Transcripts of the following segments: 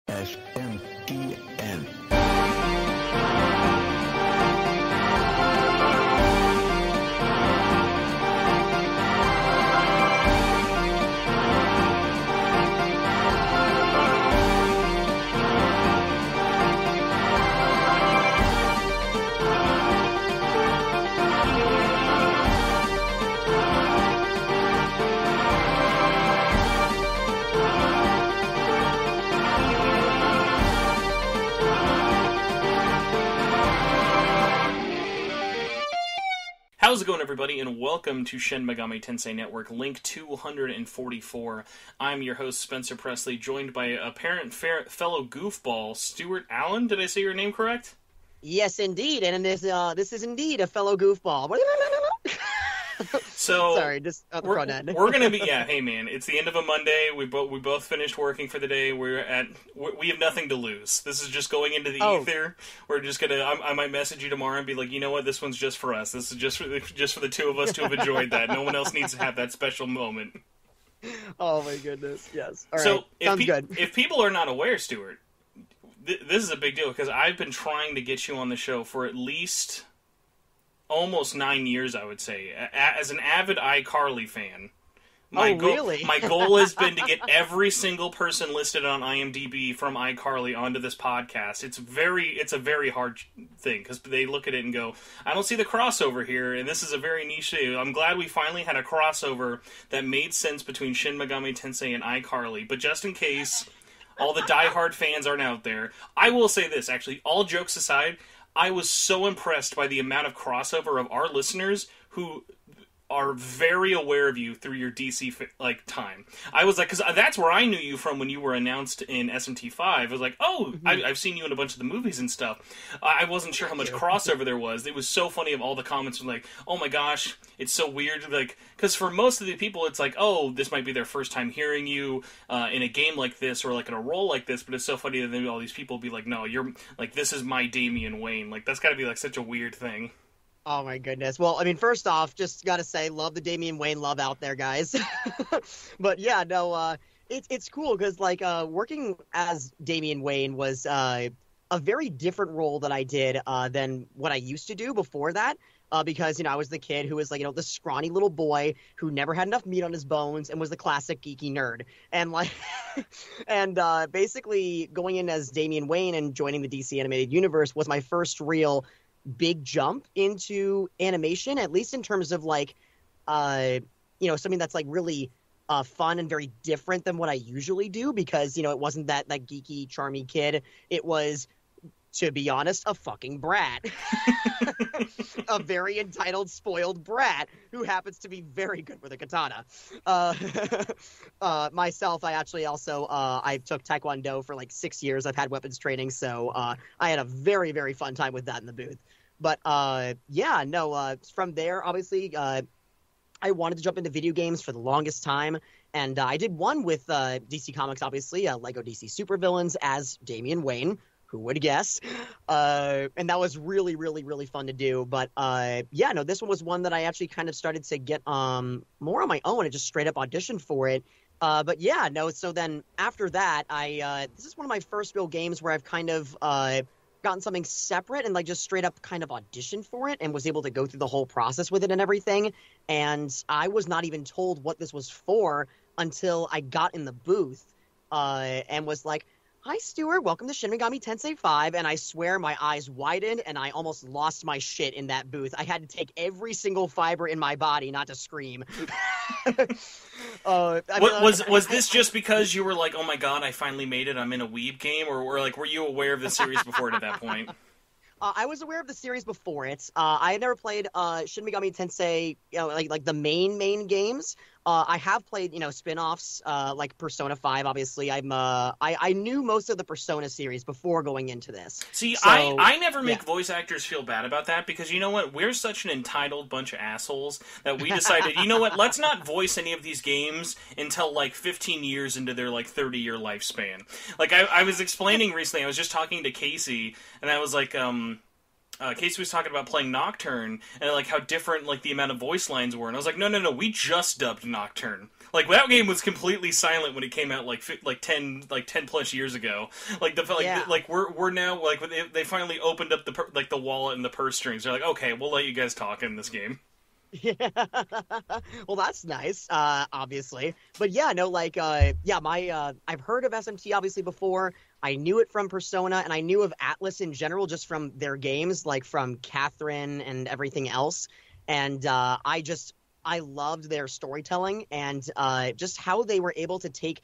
SMTN. How's it going, everybody, and welcome to Shin Megami Tensei Network, link 244. I'm your host, Spencer Presley, joined by apparent fellow goofball, Stuart Allan. Did I say your name correct? Yes, indeed, and this is indeed a fellow goofball. So sorry, just at the front end. We're gonna be hey man, it's the end of a Monday. We both finished working for the day. We have nothing to lose. This is just going into the ether. We're just gonna. I might message you tomorrow and be like, you know what, this one's just for us. This is just for the two of us to have enjoyed that. No one else needs to have that special moment. Oh my goodness, yes. All so right. Sounds good. If people are not aware, Stuart, this is a big deal because I've been trying to get you on the show for at least almost 9 years, I would say, as an avid iCarly fan. Really? My goal has been to get every single person listed on IMDb from iCarly onto this podcast. It's a very hard thing, because they look at it and go, I don't see the crossover here, and this is a very niche thing. I'm glad we finally had a crossover that made sense between Shin Megami Tensei and iCarly, but just in case all the diehard fans aren't out there, I will say this, actually, all jokes aside, I was so impressed by the amount of crossover of our listeners who are very aware of you through your DC time. I was like, because that's where I knew you from when you were announced in SMT5. I was like, I've seen you in a bunch of the movies and stuff. I wasn't sure how much crossover there was. It was so funny of all the comments were like, oh my gosh, it's so weird. Like, because for most of the people, it's like, oh, this might be their first time hearing you in a game like this or like in a role like this. But it's so funny that then all these people be like, no, you're like, this is my Damian Wayne. Like, that's got to be like such a weird thing. Oh my goodness. Well, I mean, first off, just gotta say, love the Damian Wayne love out there, guys. But yeah, no, it's cool because like working as Damian Wayne was a very different role that I did than what I used to do before that. Because, I was the kid who was like, the scrawny little boy who never had enough meat on his bones and was the classic geeky nerd. And like, and basically going in as Damian Wayne and joining the DC animated universe was my first real big jump into animation, at least in terms of like something that's like really fun and very different than what I usually do, because it wasn't that geeky charmy kid. It was, to be honest, a fucking brat. A very entitled, spoiled brat who happens to be very good with a katana. Myself, I actually also I took Taekwondo for like 6 years. I've had weapons training, so I had a very, very fun time with that in the booth. But from there, obviously, I wanted to jump into video games for the longest time, and I did one with DC Comics, obviously, Lego DC Supervillains as Damian Wayne. Who would guess? And that was really, really, really fun to do. But this one was one that I actually kind of started to get more on my own and just straight up auditioned for it. So then after that, this is one of my first real games where I've kind of gotten something separate and like just straight up kind of auditioned for it and was able to go through the whole process with it and everything. And I was not even told what this was for until I got in the booth and was like, hi, Stuart, welcome to Shin Megami Tensei 5, and I swear my eyes widened and I almost lost my shit in that booth. I had to take every single fiber in my body not to scream. Was this just because you were like, oh my god, I finally made it, I'm in a weeb game, or were you aware of the series before it at that point? I was aware of the series before it. I had never played Shin Megami Tensei, like the main games. I have played, spin-offs like Persona 5. Obviously, I knew most of the Persona series before going into this. See, so, I never make voice actors feel bad about that, because you know what? We're such an entitled bunch of assholes that we decided, you know what? Let's not voice any of these games until like 15 years into their like 30-year lifespan. Like I was explaining recently, I was just talking to Casey, and I was like, Casey was talking about playing Nocturne and like how different like the amount of voice lines were, and I was like, no, we just dubbed Nocturne. Like that game was completely silent when it came out like 10 plus years ago. Like we're now like they finally opened up the wallet and the purse strings. They're like, okay, we'll let you guys talk in this game. Yeah. Well, that's nice, obviously. But yeah, no, like, I've heard of SMT obviously before. I knew it from Persona, and I knew of Atlas in general just from their games, like from Catherine and everything else. And I loved their storytelling and just how they were able to take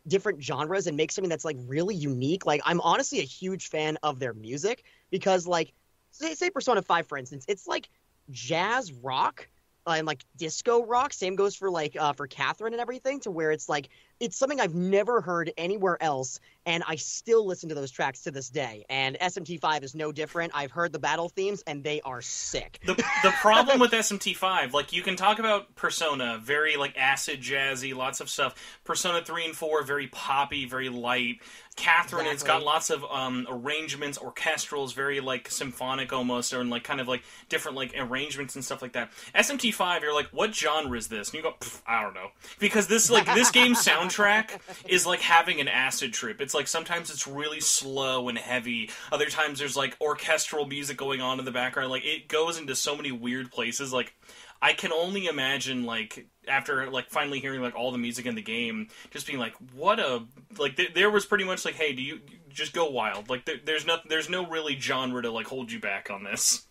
different genres and make something that's like really unique. Like, I'm honestly a huge fan of their music because, like, say Persona 5, for instance, it's like jazz rock and like disco rock. Same goes for like for Catherine and everything, to where it's like it's something I've never heard anywhere else, and I still listen to those tracks to this day. And SMT5 is no different. I've heard the battle themes, and they are sick. The problem with SMT5, like, you can talk about Persona, very like acid jazzy, lots of stuff. Persona 3 and 4, very poppy, very light. Catherine, It's got lots of arrangements, orchestrals, very like symphonic almost, or like kind of like different like arrangements and stuff like that. SMT5, you're like, what genre is this? And you go, I don't know, because this game soundtrack is like having an acid trip. It's like sometimes it's really slow and heavy. Other times there's like orchestral music going on in the background. Like, it goes into so many weird places. Like, I can only imagine, like, after, like, finally hearing, like, all the music in the game, just being like, what a... Like, there was pretty much, like, hey, do you just go wild? Like, there's no really genre to, like, hold you back on this.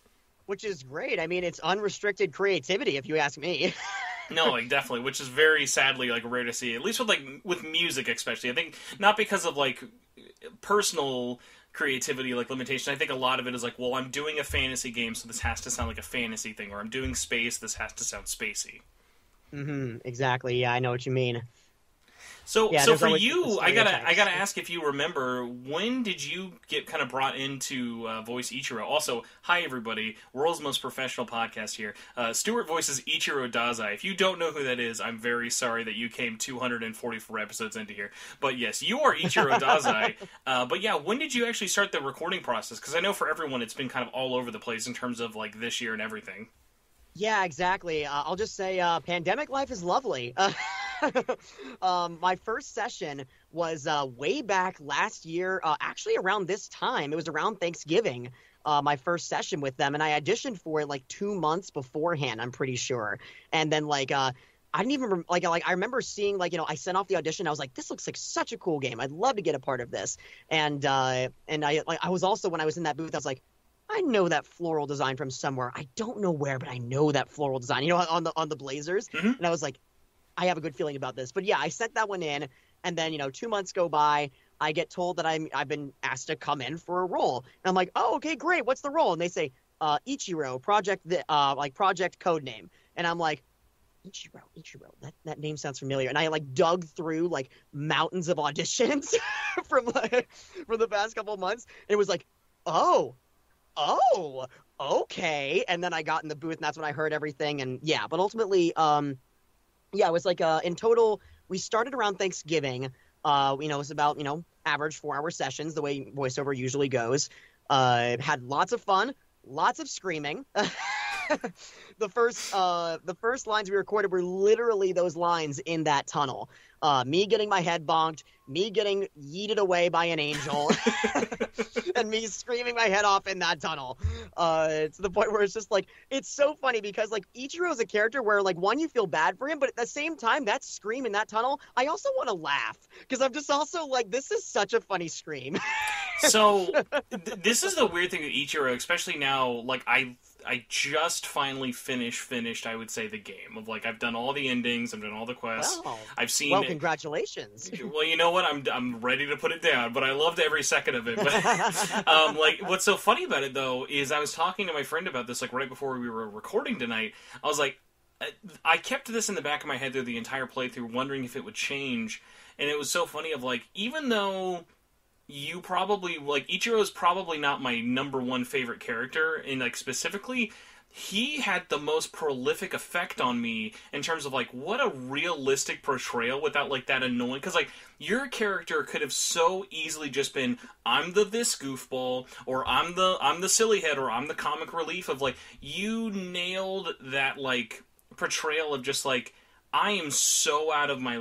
Which is great. I mean, it's unrestricted creativity, if you ask me. No, like, definitely, which is very sadly, like, rare to see. At least with music, especially. I think, not because of, like, personal creativity, like, limitation. I think a lot of it is like, well, I'm doing a fantasy game, so this has to sound like a fantasy thing, or I'm doing space, this has to sound spacey. Exactly. Yeah, I know what you mean. So for you, I gotta ask if you remember, when did you get kind of brought into voice Ichiro? Also, hi everybody, world's most professional podcast here. Stuart voices Ichiro Dazai. If you don't know who that is, I'm very sorry that you came 244 episodes into here. But yes, you are Ichiro Dazai. But yeah, when did you actually start the recording process? Because I know for everyone, it's been kind of all over the place in terms of like this year and everything. Yeah, exactly. I'll just say, pandemic life is lovely. My first session was way back last year, actually around this time. It was around Thanksgiving, my first session with them, and I auditioned for it like 2 months beforehand, I'm pretty sure. And then I didn't even I remember seeing, like, I sent off the audition. I was like, this looks like such a cool game. I'd love to get a part of this. And I was also, when I was in that booth, I was like, I know that floral design from somewhere. I don't know where, but I know that floral design, on the blazers. Mm-hmm. And I was like, I have a good feeling about this. But yeah, I sent that one in, and then 2 months go by. I get told that I've been asked to come in for a role, and I'm like, oh, okay, great. What's the role? And they say, Ichiro, project code name, and I'm like, Ichiro. That name sounds familiar. And I dug through mountains of auditions from the past couple of months, and it was like, oh, okay. And then I got in the booth, and that's when I heard everything. And yeah, but ultimately, it was in total, we started around Thanksgiving. It was about, average 4-hour sessions, the way voiceover usually goes. Had lots of fun, lots of screaming. The first lines we recorded were literally those lines in that tunnel. Me getting my head bonked, me getting yeeted away by an angel, and me screaming my head off in that tunnel. To the point where it's just it's so funny because Ichiro is a character where one, you feel bad for him, but at the same time, that scream in that tunnel, I also want to laugh because I'm just also this is such a funny scream. So this is the weird thing with Ichiro, especially now. I just finally finished, I would say, the game. Of I've done all the endings, I've done all the quests. Wow. I've seen. Well, congratulations. Well, you know what? I'm ready to put it down, but I loved every second of it. But what's so funny about it though is I was talking to my friend about this right before we were recording tonight. I was like, I kept this in the back of my head through the entire playthrough, wondering if it would change, and it was so funny. Even though you probably Ichiro is probably not my number one favorite character, and specifically he had the most prolific effect on me in terms of like what a realistic portrayal without like that annoying, because like your character could have so easily just been I'm the this goofball, or I'm the silly head, or I'm the comic relief. Of like, you nailed that like portrayal of just like, I am so out of my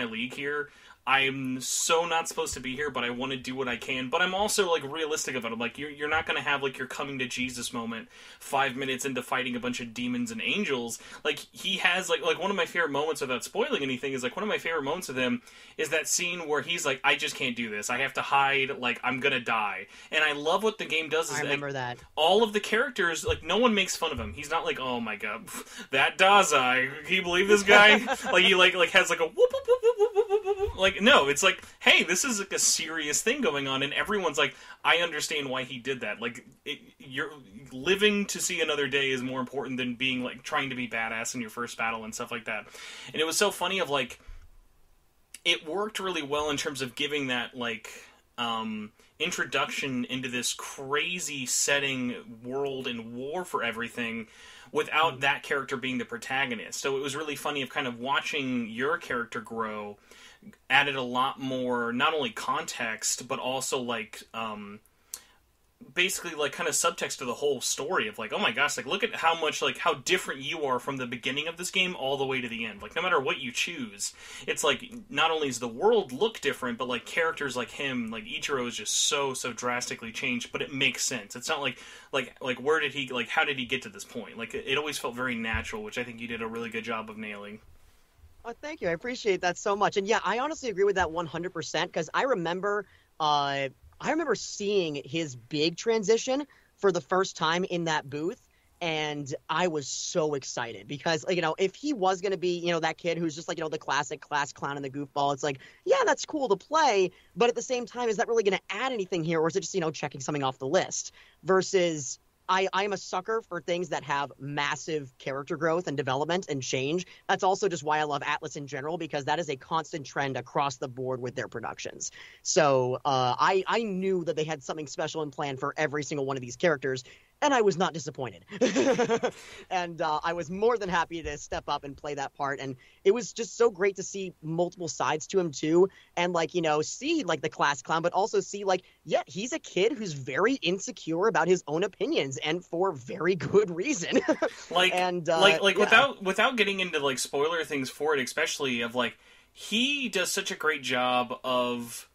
league here. I'm so not supposed to be here, but I want to do what I can. But I'm also like realistic about it. Like, you're not going to have like your coming to Jesus moment 5 minutes into fighting a bunch of demons and angels. Like, he has like one of my favorite moments, without spoiling anything, is like one of my favorite moments of him is that scene where he's like, I just can't do this. I have to hide. Like, I'm gonna die. And I love what the game does. Is I remember like, that all of the characters, like, no one makes fun of him. He's not like, oh my god, that Dazai. Can you believe this guy? Like, he like has like a whoop, whoop, whoop, whoop, whoop, whoop, whoop. Like, no, it's like, hey, this is like a serious thing going on, and everyone's like, I understand why he did that. Like, you're living to see another day is more important than being like trying to be badass in your first battle and stuff like that. And it was so funny of like, it worked really well in terms of giving that like introduction into this crazy setting, world, and war for everything, without that character being the protagonist. So it was really funny of kind of watching your character grow, added a lot more, not only context, but also like basically like kind of subtext to the whole story of like, oh my gosh, like look at how much, like how different you are from the beginning of this game all the way to the end. Like, no matter what you choose, it's like not only does the world look different, but like characters like him, like Ichiro, is just so drastically changed, but it makes sense. It's not like where did he, like, how did he get to this point? Like, it always felt very natural, which I think you did a really good job of nailing. Oh, thank you. I appreciate that so much. And yeah, I honestly agree with that 100%, because I remember seeing his big transition for the first time in that booth, and I was so excited because, you know, if he was going to be, you know, that kid who's just like, you know, the classic class clown and the goofball, it's like, yeah, that's cool to play, but at the same time, is that really going to add anything here, or is it just, you know, checking something off the list? Versus I'm a sucker for things that have massive character growth and development and change. That's also just why I love Atlus in general, because that is a constant trend across the board with their productions. So I knew that they had something special in plan for every single one of these characters, and I was not disappointed. And I was more than happy to step up and play that part. And it was just so great to see multiple sides to him too. And like, you know, see like the class clown, but also see like, yeah, he's a kid who's very insecure about his own opinions, and for very good reason. Without getting into like spoiler things for it, especially of like, he does such a great job of,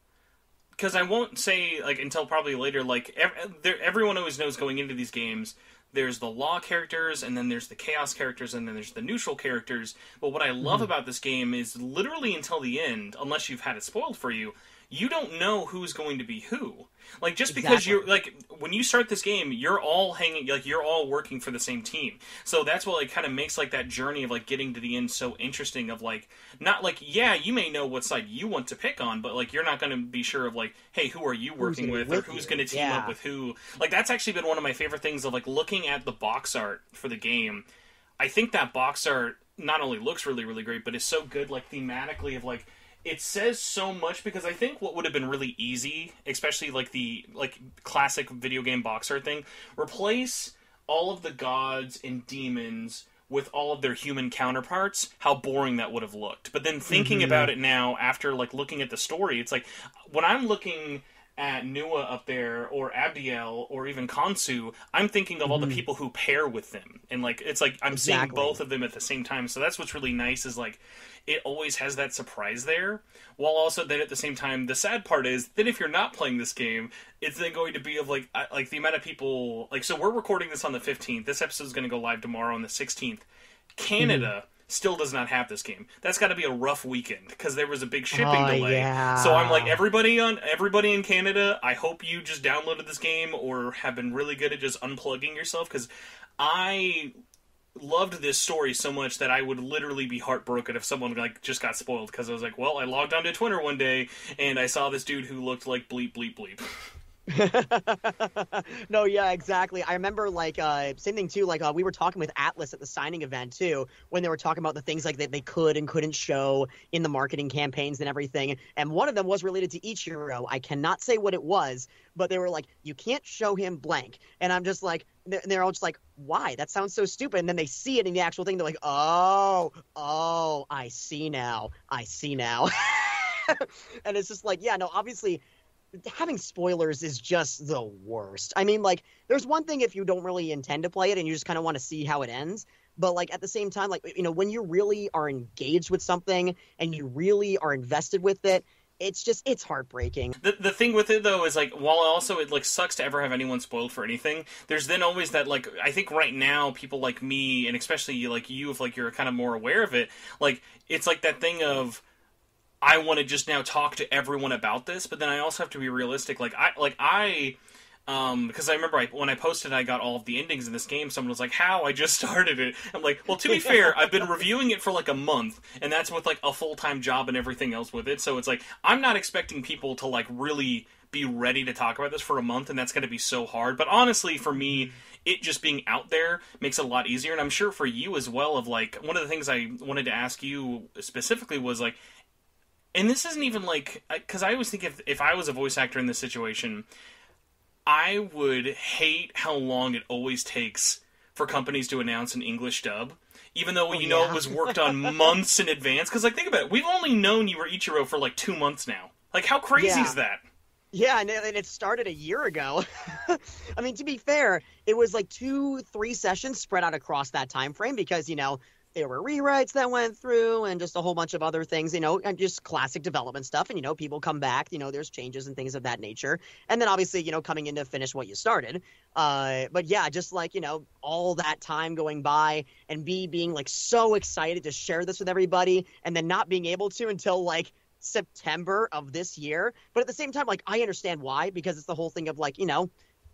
because I won't say like until probably later, like everyone always knows going into these games, there's the law characters, and then there's the chaos characters, and then there's the neutral characters. But what I love about this game is literally until the end, unless you've had it spoiled for you, you don't know who's going to be who. Like, just because you're, like, when you start this game, you're all you're all working for the same team. So that's what, like, kind of makes, like, that journey of, like, getting to the end so interesting of, like, not, like, yeah, you may know what side you want to pick on, but, like, you're not going to be sure of, like, hey, who are you working with, or who's going to team up with who. Like, that's actually been one of my favorite things of, like, looking at the box art for the game. I think that box art not only looks really, really great, but is so good, like, thematically of, like, it says so much, because I think what would have been really easy, especially like the classic video game box art thing, replace all of the gods and demons with all of their human counterparts, how boring that would have looked. But then thinking about it now, after like looking at the story, it's like, when I'm looking at Nua up there, or Abdiel, or even Kansu, I'm thinking of all the people who pair with them. And like, it's like, I'm seeing both of them at the same time. So that's what's really nice, is like, it always has that surprise there, while also then at the same time, the sad part is that if you're not playing this game, it's then going to be of like the amount of people, like, so we're recording this on the 15th, this episode is going to go live tomorrow on the 16th. Canada still does not have this game. That's got to be a rough weekend, because there was a big shipping delay. Yeah. So I'm like, everybody in Canada, I hope you just downloaded this game, or have been really good at just unplugging yourself, because I loved this story so much that I would literally be heartbroken if someone like just got spoiled, because I was like, well, I logged onto Twitter one day and I saw this dude who looked like bleep bleep bleep. No, yeah, exactly. I remember like same thing too, like we were talking with Atlus at the signing event too, when they were talking about the things like that they could and couldn't show in the marketing campaigns and everything, and one of them was related to Ichiro. I cannot say what it was, but they were like, you can't show him blank, and I'm just like, they're all just like, why? That sounds so stupid. And then they see it in the actual thing. They're like, oh, I see now. And it's just like, yeah, no, obviously having spoilers is just the worst. I mean, like, there's one thing if you don't really intend to play it and you just kind of want to see how it ends. But, like, at the same time, like, you know, when you really are engaged with something and you really are invested with it, it's heartbreaking. The thing with it, though, is, like, while also it, like, sucks to ever have anyone spoiled for anything, there's then always that, like, I think right now, people like me, and especially, like, you, if, like, you're kind of more aware of it, like, it's like that thing of, I want to just now talk to everyone about this, but then I also have to be realistic. Because I remember when I posted I got all of the endings in this game, someone was like, how? I just started it. I'm like, well, to be fair, I've been reviewing it for like a month, and that's with like a full-time job and everything else with it, so it's like, I'm not expecting people to like really be ready to talk about this for a month, and that's going to be so hard. But honestly, for me, it just being out there makes it a lot easier, and I'm sure for you as well, of like, one of the things I wanted to ask you specifically was like, and this isn't even like, because I always think if I was a voice actor in this situation, I would hate how long it always takes for companies to announce an English dub, even though it was worked on months in advance. Because, like, think about it, we've only known you were Ichiro for like 2 months now. Like, how crazy is that? Yeah, and it started a year ago. I mean, to be fair, it was like 2-3 sessions spread out across that time frame because, you know, there were rewrites that went through and just a whole bunch of other things, you know, and just classic development stuff. And, you know, people come back, you know, there's changes and things of that nature. And then obviously, you know, coming in to finish what you started. But yeah, just like, you know, all that time going by and being like so excited to share this with everybody and then not being able to until like September of this year. But at the same time, like, I understand why, because it's the whole thing of like, you know,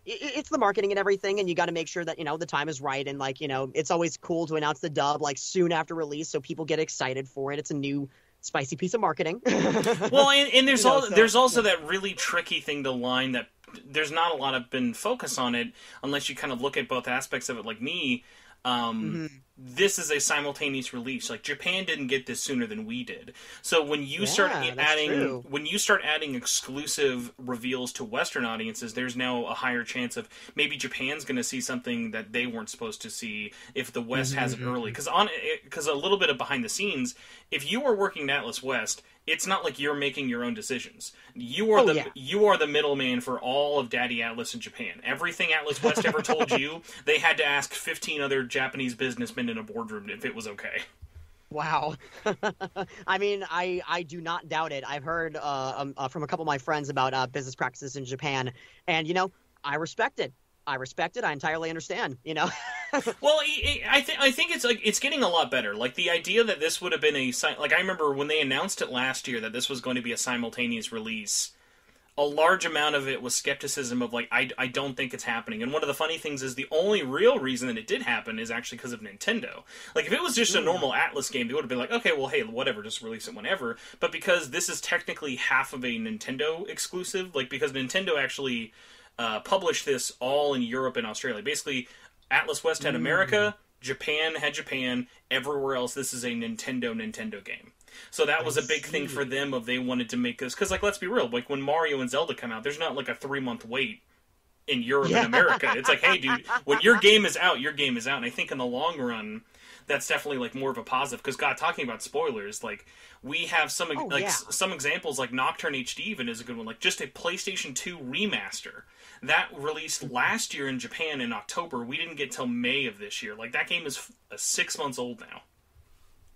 it's the marketing and everything, and you got to make sure that, you know, the time is right. And like, you know, it's always cool to announce the dub like soon after release so people get excited for it. It's a new spicy piece of marketing. Well, and there's also that really tricky thing to line that there's not a lot of been focus on it unless you kind of look at both aspects of it like me. This is a simultaneous release. Like, Japan didn't get this sooner than we did. So when you start adding exclusive reveals to Western audiences, there's now a higher chance of maybe Japan's going to see something that they weren't supposed to see if the West has it early. Because a little bit of behind the scenes, if you are working at Atlas West, it's not like you're making your own decisions. You are the middleman for all of Daddy Atlas in Japan. Everything Atlas West ever told you, they had to ask 15 other Japanese businessmen in a boardroom if it was okay. Wow. I mean, I do not doubt it. I've heard from a couple of my friends about business practices in Japan, and, you know, I respect it. I entirely understand, you know. Well, I think it's like it's getting a lot better. Like, the idea that this would have been like, I remember when they announced it last year that this was going to be a simultaneous release, a large amount of it was skepticism of like, I don't think it's happening. And one of the funny things is the only real reason that it did happen is actually because of Nintendo. Like, if it was just a normal Atlas game, they would have been like, okay, well, hey, whatever, just release it whenever. But because this is technically half of a Nintendo exclusive, like, because Nintendo actually published this all in Europe and Australia. Basically, Atlas West had America, Japan had Japan, everywhere else this is a Nintendo game. So that was a big thing for them of they wanted to make this, because, like, let's be real, like, when Mario and Zelda come out, there's not like a 3-month wait in Europe and America. It's like, hey, dude, when your game is out, your game is out. And I think in the long run, that's definitely like more of a positive, because, God, talking about spoilers, like, we have some some examples, like Nocturne HD even is a good one, like just a PlayStation 2 remaster that released last year in Japan in October. We didn't get till May of this year. Like, that game is 6 months old now.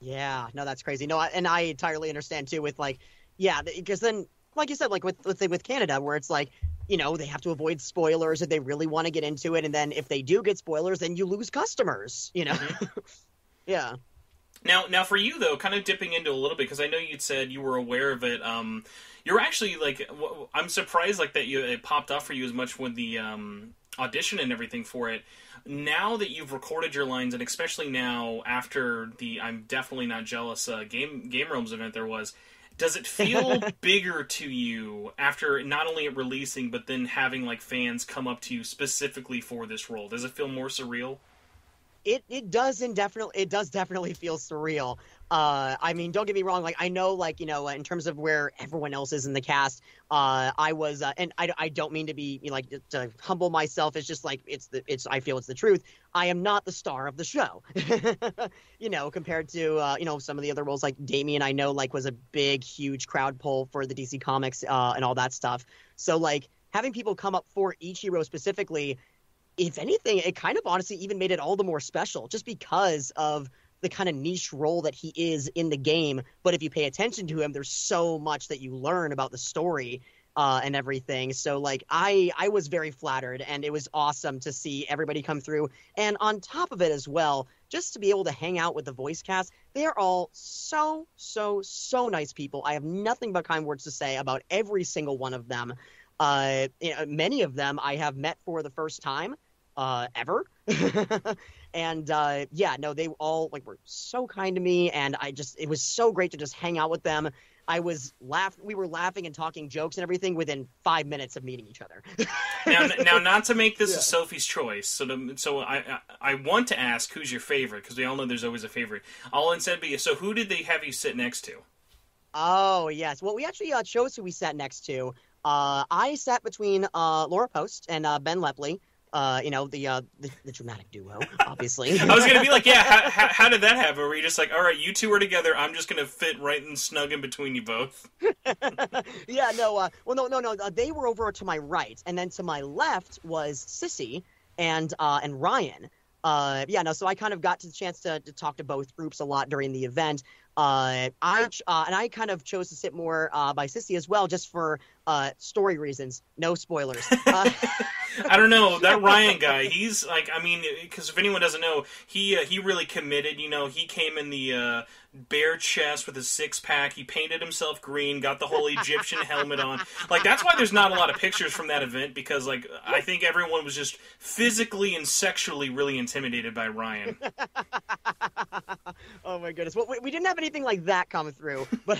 Yeah, no, that's crazy. No, and I entirely understand too with like, yeah, because then, like you said, like let's say with Canada, where it's like, you know, they have to avoid spoilers if they really want to get into it, and then if they do get spoilers, then you lose customers, you know. Yeah. Now for you though, kind of dipping into a little bit, because I know you'd said you were aware of it. You're actually like, I'm surprised like that it popped up for you as much with the audition and everything for it. Now that you've recorded your lines, and especially now after the I'm Definitely Not Jealous Game Realms event there was, does it feel bigger to you after not only it releasing, but then having like fans come up to you specifically for this role? Does it feel more surreal? It does definitely feel surreal. I mean, don't get me wrong. Like, I know, like, in terms of where everyone else is in the cast, I was, and I don't mean to be like to humble myself. It's just like I feel it's the truth. I am not the star of the show, compared to some of the other roles. Like Damien, I know like was a big, huge crowd pull for the DC Comics and all that stuff. So like having people come up for Ichiro specifically, if anything, it kind of honestly even made it all the more special, just because of the kind of niche role that he is in the game. But if you pay attention to him, there's so much that you learn about the story and everything. So like I was very flattered, and it was awesome to see everybody come through. And on top of it as well, just to be able to hang out with the voice cast, they are all so nice people. I have nothing but kind words to say about every single one of them. Many of them I have met for the first time ever. And they all like were so kind to me, and it was so great to just hang out with them. We were laughing and talking jokes and everything within 5 minutes of meeting each other. now, not to make this a Sophie's choice, so I want to ask who's your favorite, because we all know there's always a favorite. I'll instead be, so who did they have you sit next to? Oh yes, well we actually chose who we sat next to. I sat between Laura Post and Ben Lepley. The dramatic duo, obviously. I was gonna be like, yeah, how did that happen? Were you just like, all right, you two are together, I'm just gonna fit right and snug in between you both? Yeah, no, no, they were over to my right, and then to my left was Sissy and Ryan. So I kind of got the chance to talk to both groups a lot during the event. I kind of chose to sit more by Sissy as well, just for story reasons. No spoilers. I don't know, that Ryan guy, he's like, I mean, because if anyone doesn't know, he really committed. He came in the bare chest with his six-pack. He painted himself green, got the whole Egyptian helmet on. Like, that's why there's not a lot of pictures from that event, because, like, I think everyone was just physically and sexually really intimidated by Ryan. Oh my goodness. Well, we didn't have anything like that come through, but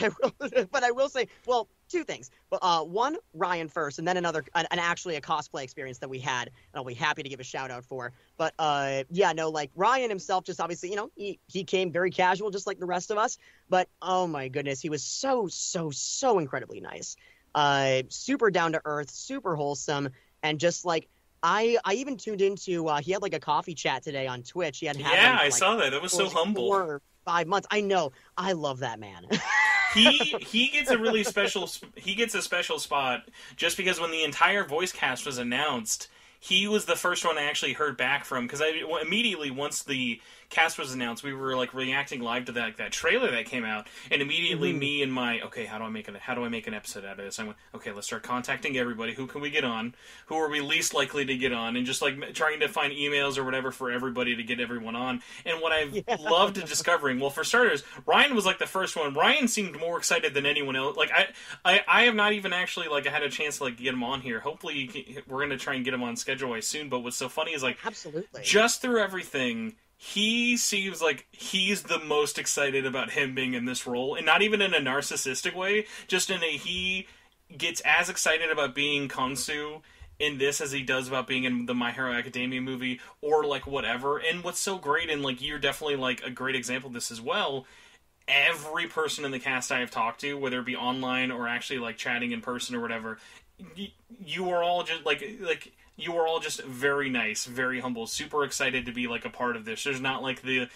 I will say, well, two things. One, Ryan first, and then actually a cosplay experience that we had, and I'll be happy to give a shout out for. But Ryan himself, just obviously, he came very casual, just like the rest of us. But oh my goodness, he was so incredibly nice. Super down to earth, super wholesome, and just like I even tuned into. He had like a coffee chat today on Twitch. He had I saw that. That was so humble. 4 or 5 months. I know. I love that man. He gets a really special. He gets a special spot just because when the entire voice cast was announced, he was the first one I actually heard back from, because immediately once the cast was announced, we were like reacting live to that trailer that came out, and immediately me and my how do I make an episode out of this? I went, okay, let's start contacting everybody. Who can we get on? Who are we least likely to get on? And just like trying to find emails or whatever for everybody to get everyone on. And what I've loved discovering, well, for starters, Ryan was like the first one. Ryan seemed more excited than anyone else. Like I have not even actually like had a chance to like get him on here. Hopefully we're gonna try and get him on schedule soon. But what's so funny is like, absolutely, just through everything, he seems like he's the most excited about him being in this role, and not even in a narcissistic way, just in a, he gets as excited about being Kansu in this as he does about being in the My Hero Academia movie, or like whatever. And what's so great, and like you're definitely like a great example of this as well, every person in the cast I have talked to, whether it be online or actually like chatting in person or whatever, you are all just like you are all just very nice, very humble, super excited to be like a part of this. There's not like the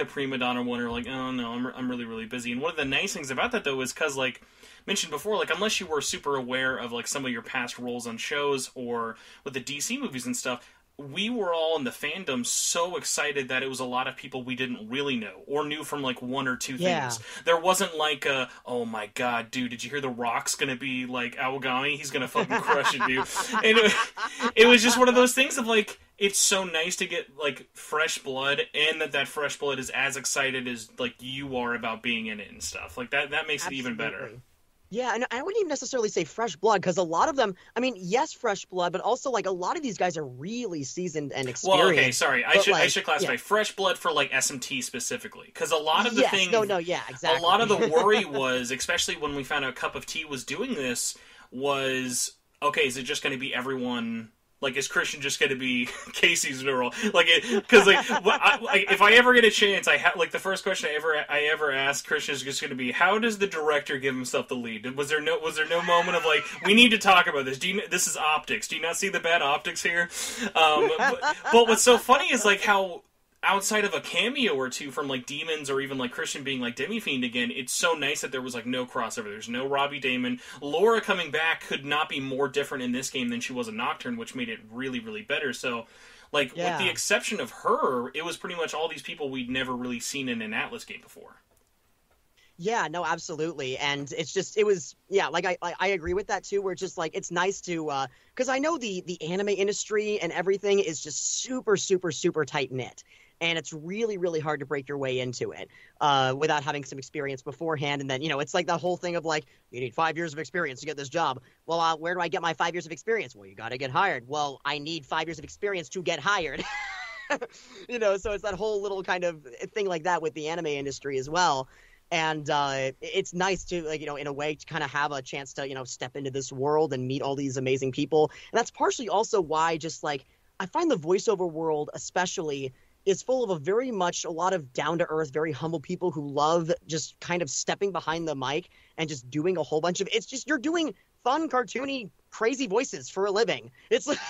prima donna one, or like, oh no, I'm really, really busy. And one of the nice things about that though is because, like mentioned before, like unless you were super aware of like some of your past roles on shows or with the DC movies and stuff, we were all in the fandom so excited that it was a lot of people we didn't really know or knew from like one or two things. There wasn't like a, oh my god, dude, did you hear The Rock's gonna be like Aogami? He's gonna fucking crush it, dude. And it was just one of those things of like, it's so nice to get like fresh blood, and that fresh blood is as excited as like you are about being in it and stuff. Like that makes it even better. Yeah, and I wouldn't even necessarily say fresh blood, because a lot of them, I mean, yes, fresh blood, but also, like, a lot of these guys are really seasoned and experienced. Well, okay, sorry, I should classify fresh blood for, like, SMT specifically, because a lot of the things... exactly. A lot of the worry was, especially when we found out Cup of Tea was doing this, was, okay, is it just going to be everyone Like, is Christian just going to be Casey's neural? Like, because if I ever get a chance, like the first question I ever ask Christian is just going to be, how does the director give himself the lead? Was there no moment of like, we need to talk about this? This is optics. Do you not see the bad optics here? But what's so funny is like how, outside of a cameo or two from like Demons or even like Christian being like Demi-Fiend again, it's so nice that there was like no crossover. There's no Robbie Damon. Laura coming back could not be more different in this game than she was in Nocturne, which made it really, really better. So, like, with the exception of her, it was pretty much all these people we'd never really seen in an Atlas game before. Yeah, no, absolutely. And it's just, it was, yeah, like I agree with that too, where it's just like, it's nice to, because I know the anime industry and everything is just super, super, super tight knit. And it's really, really hard to break your way into it without having some experience beforehand. And then, it's like that whole thing of like, you need 5 years of experience to get this job. Well, where do I get my 5 years of experience? Well, you got to get hired. Well, I need 5 years of experience to get hired. So it's that whole little kind of thing like that with the anime industry as well. And it's nice to, like, in a way, to kind of have a chance to, step into this world and meet all these amazing people. And that's partially also why just like I find the voiceover world especially is full of a lot of down-to-earth, very humble people who love just kind of stepping behind the mic and just doing a whole bunch of, it's just, you're doing fun, cartoony, crazy voices for a living. It's like,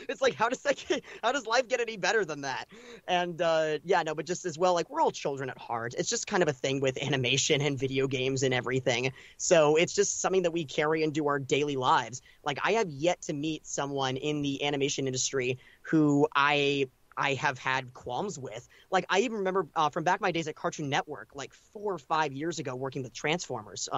it's like, how does life get any better than that? And but just as well, like, we're all children at heart. It's just kind of a thing with animation and video games and everything. So it's just something that we carry into our daily lives. Like, I have yet to meet someone in the animation industry who I have had qualms with. Like, I even remember from back my days at Cartoon Network, like 4 or 5 years ago, working with Transformers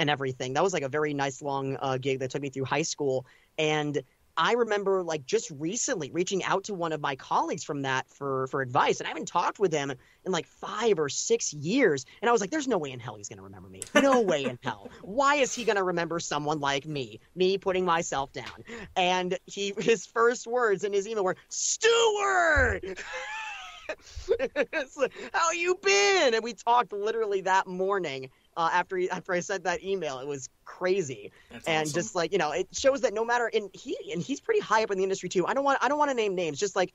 and everything. That was like a very nice long gig that took me through high school. And I remember like just recently reaching out to one of my colleagues from that for advice. And I haven't talked with him in like 5 or 6 years. And I was like, there's no way in hell he's going to remember me. No way in hell. Why is he going to remember someone like me putting myself down? And his first words in his email were, Stuart! How you been? And we talked literally that morning after I sent that email. It was crazy. That's and awesome. Just like, it shows that no matter, and he's pretty high up in the industry too. I don't want to name names, just like,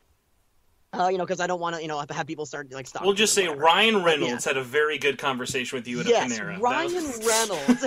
because I don't want to, have people start like stalking. We'll just say Ryan Reynolds had a very good conversation with you at a Panera. Ryan Reynolds.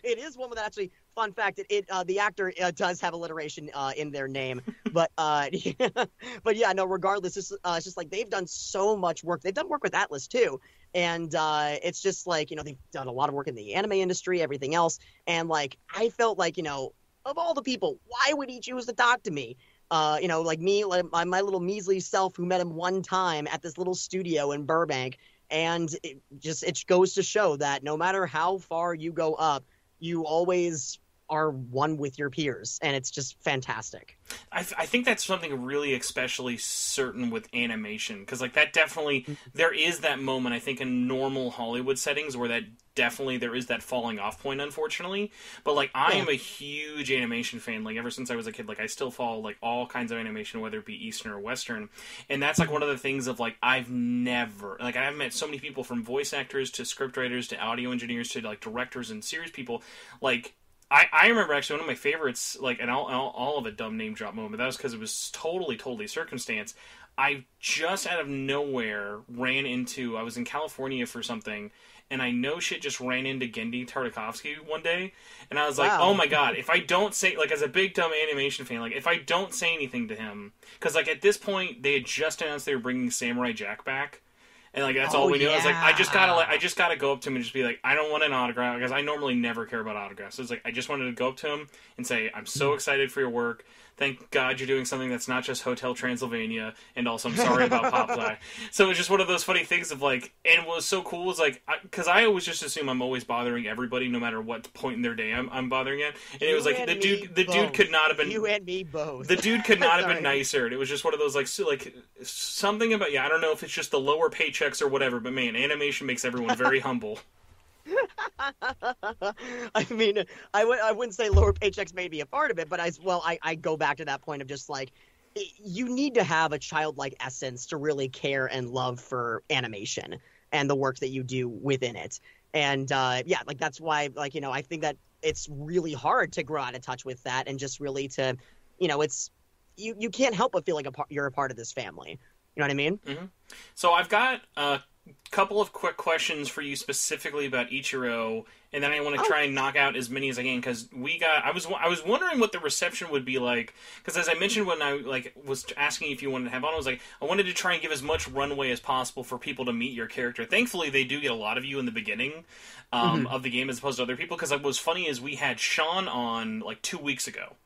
It is one that actually, fun fact, the actor does have alliteration in their name, but yeah, no, regardless, it's just like they've done so much work. They've done work with Atlas too, and it's just like, they've done a lot of work in the anime industry, everything else, and like I felt like, of all the people, why would he choose to talk to me? Like me, like my little measly self who met him one time at this little studio in Burbank. And it goes to show that no matter how far you go up, you always are one with your peers. And it's just fantastic. I think that's something really especially certain with animation. Because like that definitely, there is that moment, I think, in normal Hollywood settings where that definitely there is that falling off point, unfortunately. But like I am a huge animation fan. Like ever since I was a kid, like I still follow like all kinds of animation, whether it be Eastern or Western. And that's like one of the things of like I've met so many people, from voice actors to script writers to audio engineers to like directors and series people. Like I remember actually one of my favorites, like, and all of a dumb name drop moment. That was because it was totally circumstance. I just out of nowhere I was in California for something, and I just ran into Gendy Tartakovsky one day, and I was like, oh my god, if I don't say, like, as a big dumb animation fan, like, if I don't say anything to him, because, like, at this point, they had just announced they were bringing Samurai Jack back, and like that's all we knew. I was like, I just gotta go up to him and just be like, I don't want an autograph, because I normally never care about autographs. So it's like I just wanted to go up to him and say, I'm so excited for your work. Thank God you're doing something that's not just Hotel Transylvania, and also I'm sorry about Popeye. So it was just one of those funny things of like, and what was so cool was like, because I always just assume I'm always bothering everybody, no matter what point in their day I'm bothering it. And it was like the dude could not have been. You and me both. The dude could not have been nicer. And it was just one of those like something about, I don't know if it's just the lower paychecks or whatever, but man, animation makes everyone very humble. I mean, I wouldn't say lower paychecks may be a part of it, but I go back to that point of just like, you need to have a childlike essence to really care and love for animation and the work that you do within it. And like that's why, like, I think that it's really hard to grow out of touch with that and just really to, it's you can't help but feel like you're a part of this family. You know what I mean? Mm-hmm. So I've got a couple of quick questions for you specifically about Ichiro, and then I want to try and knock out as many as I can, because I was wondering what the reception would be like, because as I mentioned when I was asking if you wanted to have on, I was like, I wanted to try and give as much runway as possible for people to meet your character. Thankfully, they do get a lot of you in the beginning of the game as opposed to other people, because what was funny is we had Sean on like 2 weeks ago.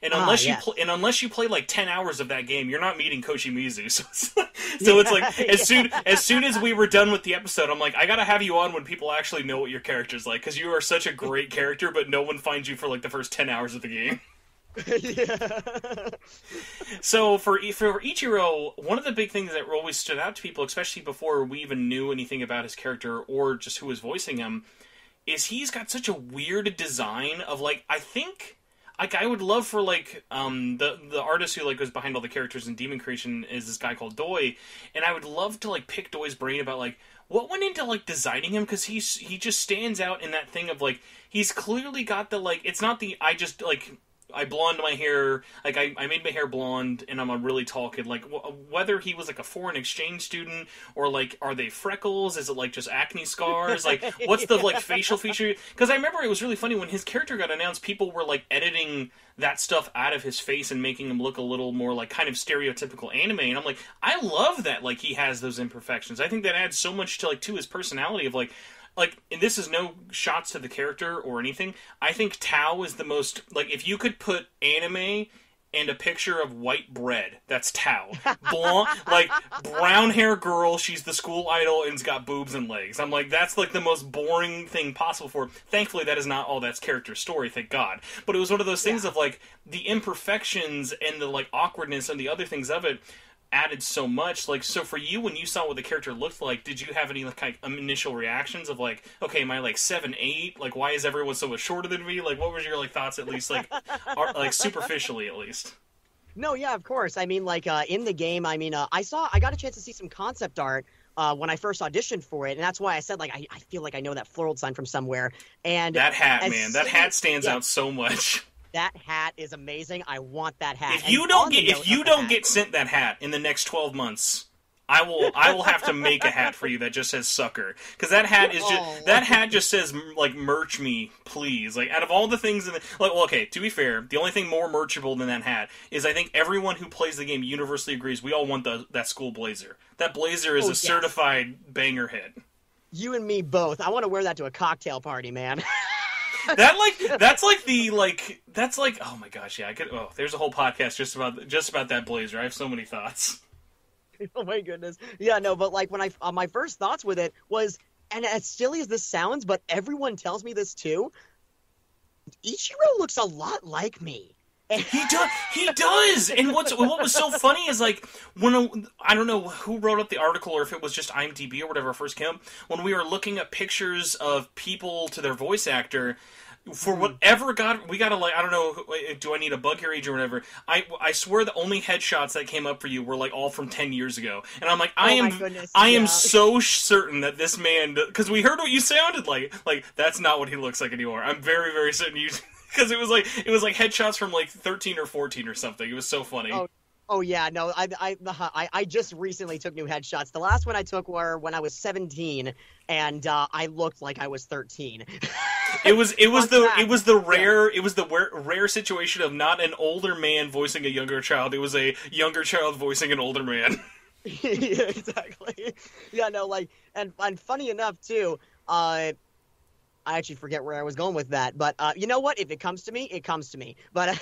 And unless you play like 10 hours of that game, you're not meeting Koshimizu. So it's like as soon as we were done with the episode, I'm like, I gotta have you on when people actually know what your character's like, because you are such a great character, but no one finds you for like the first 10 hours of the game. Yeah. So for Ichiro, one of the big things that always stood out to people, especially before we even knew anything about his character or just who was voicing him, is he's got such a weird design of I would love for the artist who was behind all the characters in Demon Creation is this guy called Doi, and I would love to pick Doi's brain about what went into designing him, because he just stands out in that thing of he's clearly got the it's not the I blonde my hair, I made my hair blonde and I'm a really tall kid. Whether he was a foreign exchange student or are they freckles? Is it just acne scars? What's the facial feature? Because I remember it was really funny when his character got announced. People were editing that stuff out of his face and making him look a little more kind of stereotypical anime. And I'm I love that he has those imperfections. I think that adds so much to his personality of and this is no shots to the character or anything. I think Tao is the most, if you could put anime and a picture of white bread, that's Tao. Blonde, brown hair girl, she's the school idol and's got boobs and legs. I'm that's the most boring thing possible for her. Thankfully, that is not all that's character story, thank God. But it was one of those things of the imperfections and the awkwardness and the other things of it added so much. So for you, when you saw what the character looked like, did you have any initial reactions of okay, am I 7'8"? Why is everyone so much shorter than me? What was your thoughts, at least superficially at least? No, yeah, of course. I mean, in the game, I got a chance to see some concept art when I first auditioned for it, and that's why I said I feel I know that floral sign from somewhere. And that hat, man, that hat stands out so much. That hat is amazing. I want that hat. If you don't get sent that hat in the next 12 months, I will have to make a hat for you that just says sucker, because that hat is that hat just says merch me, please. Out of all the things in the okay, to be fair, the only thing more merchable than that hat is I think everyone who plays the game universally agrees we all want that school blazer. That blazer is certified banger hit. You and me both. I want to wear that to a cocktail party, man. That's oh my gosh, yeah, there's a whole podcast just about that blazer. I have so many thoughts. Oh my goodness. Yeah, no, but when my first thoughts with it was, and as silly as this sounds, but everyone tells me this too, Ichiro looks a lot like me. He does. And what was so funny is when I don't know who wrote up the article or if it was just IMDb or whatever first came up, when we were looking at pictures of people to their voice actor, for whatever we got I don't know, do I need a bug hair age or whatever, I swear the only headshots that came up for you were all from 10 years ago. And I'm I am so certain that this man, because we heard what you sounded like that's not what he looks like anymore. I'm very, very certain you because it was headshots from 13 or 14 or something. It was so funny. Oh yeah, no, I just recently took new headshots. The last one I took were when I was 17, and I looked like I was 13. It was the rare situation of not an older man voicing a younger child. It was a younger child voicing an older man. Yeah, exactly. Yeah, no, and funny enough too, I actually forget where I was going with that, but you know what? If it comes to me, it comes to me. But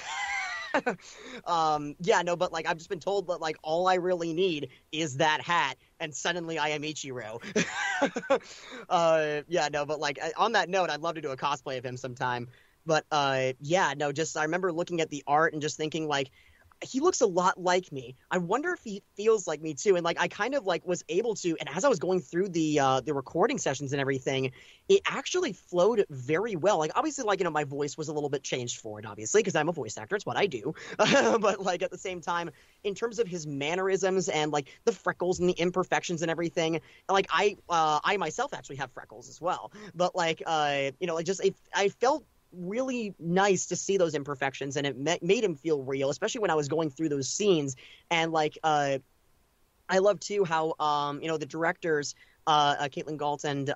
yeah, no, but I've just been told that all I really need is that hat, and suddenly I am Ichiro. Yeah, no, but on that note, I'd love to do a cosplay of him sometime. But yeah, no, just I remember looking at the art and just thinking he looks a lot like me. I wonder if he feels like me too. And I kind of was able to, and as I was going through the recording sessions and everything, it actually flowed very well. Obviously, my voice was a little bit changed for it, obviously, because I'm a voice actor. It's what I do. But at the same time, in terms of his mannerisms and the freckles and the imperfections and everything, I myself actually have freckles as well. But I felt really nice to see those imperfections, and it made him feel real, especially when I was going through those scenes. And like, I love too how the directors, Caitlin Galt and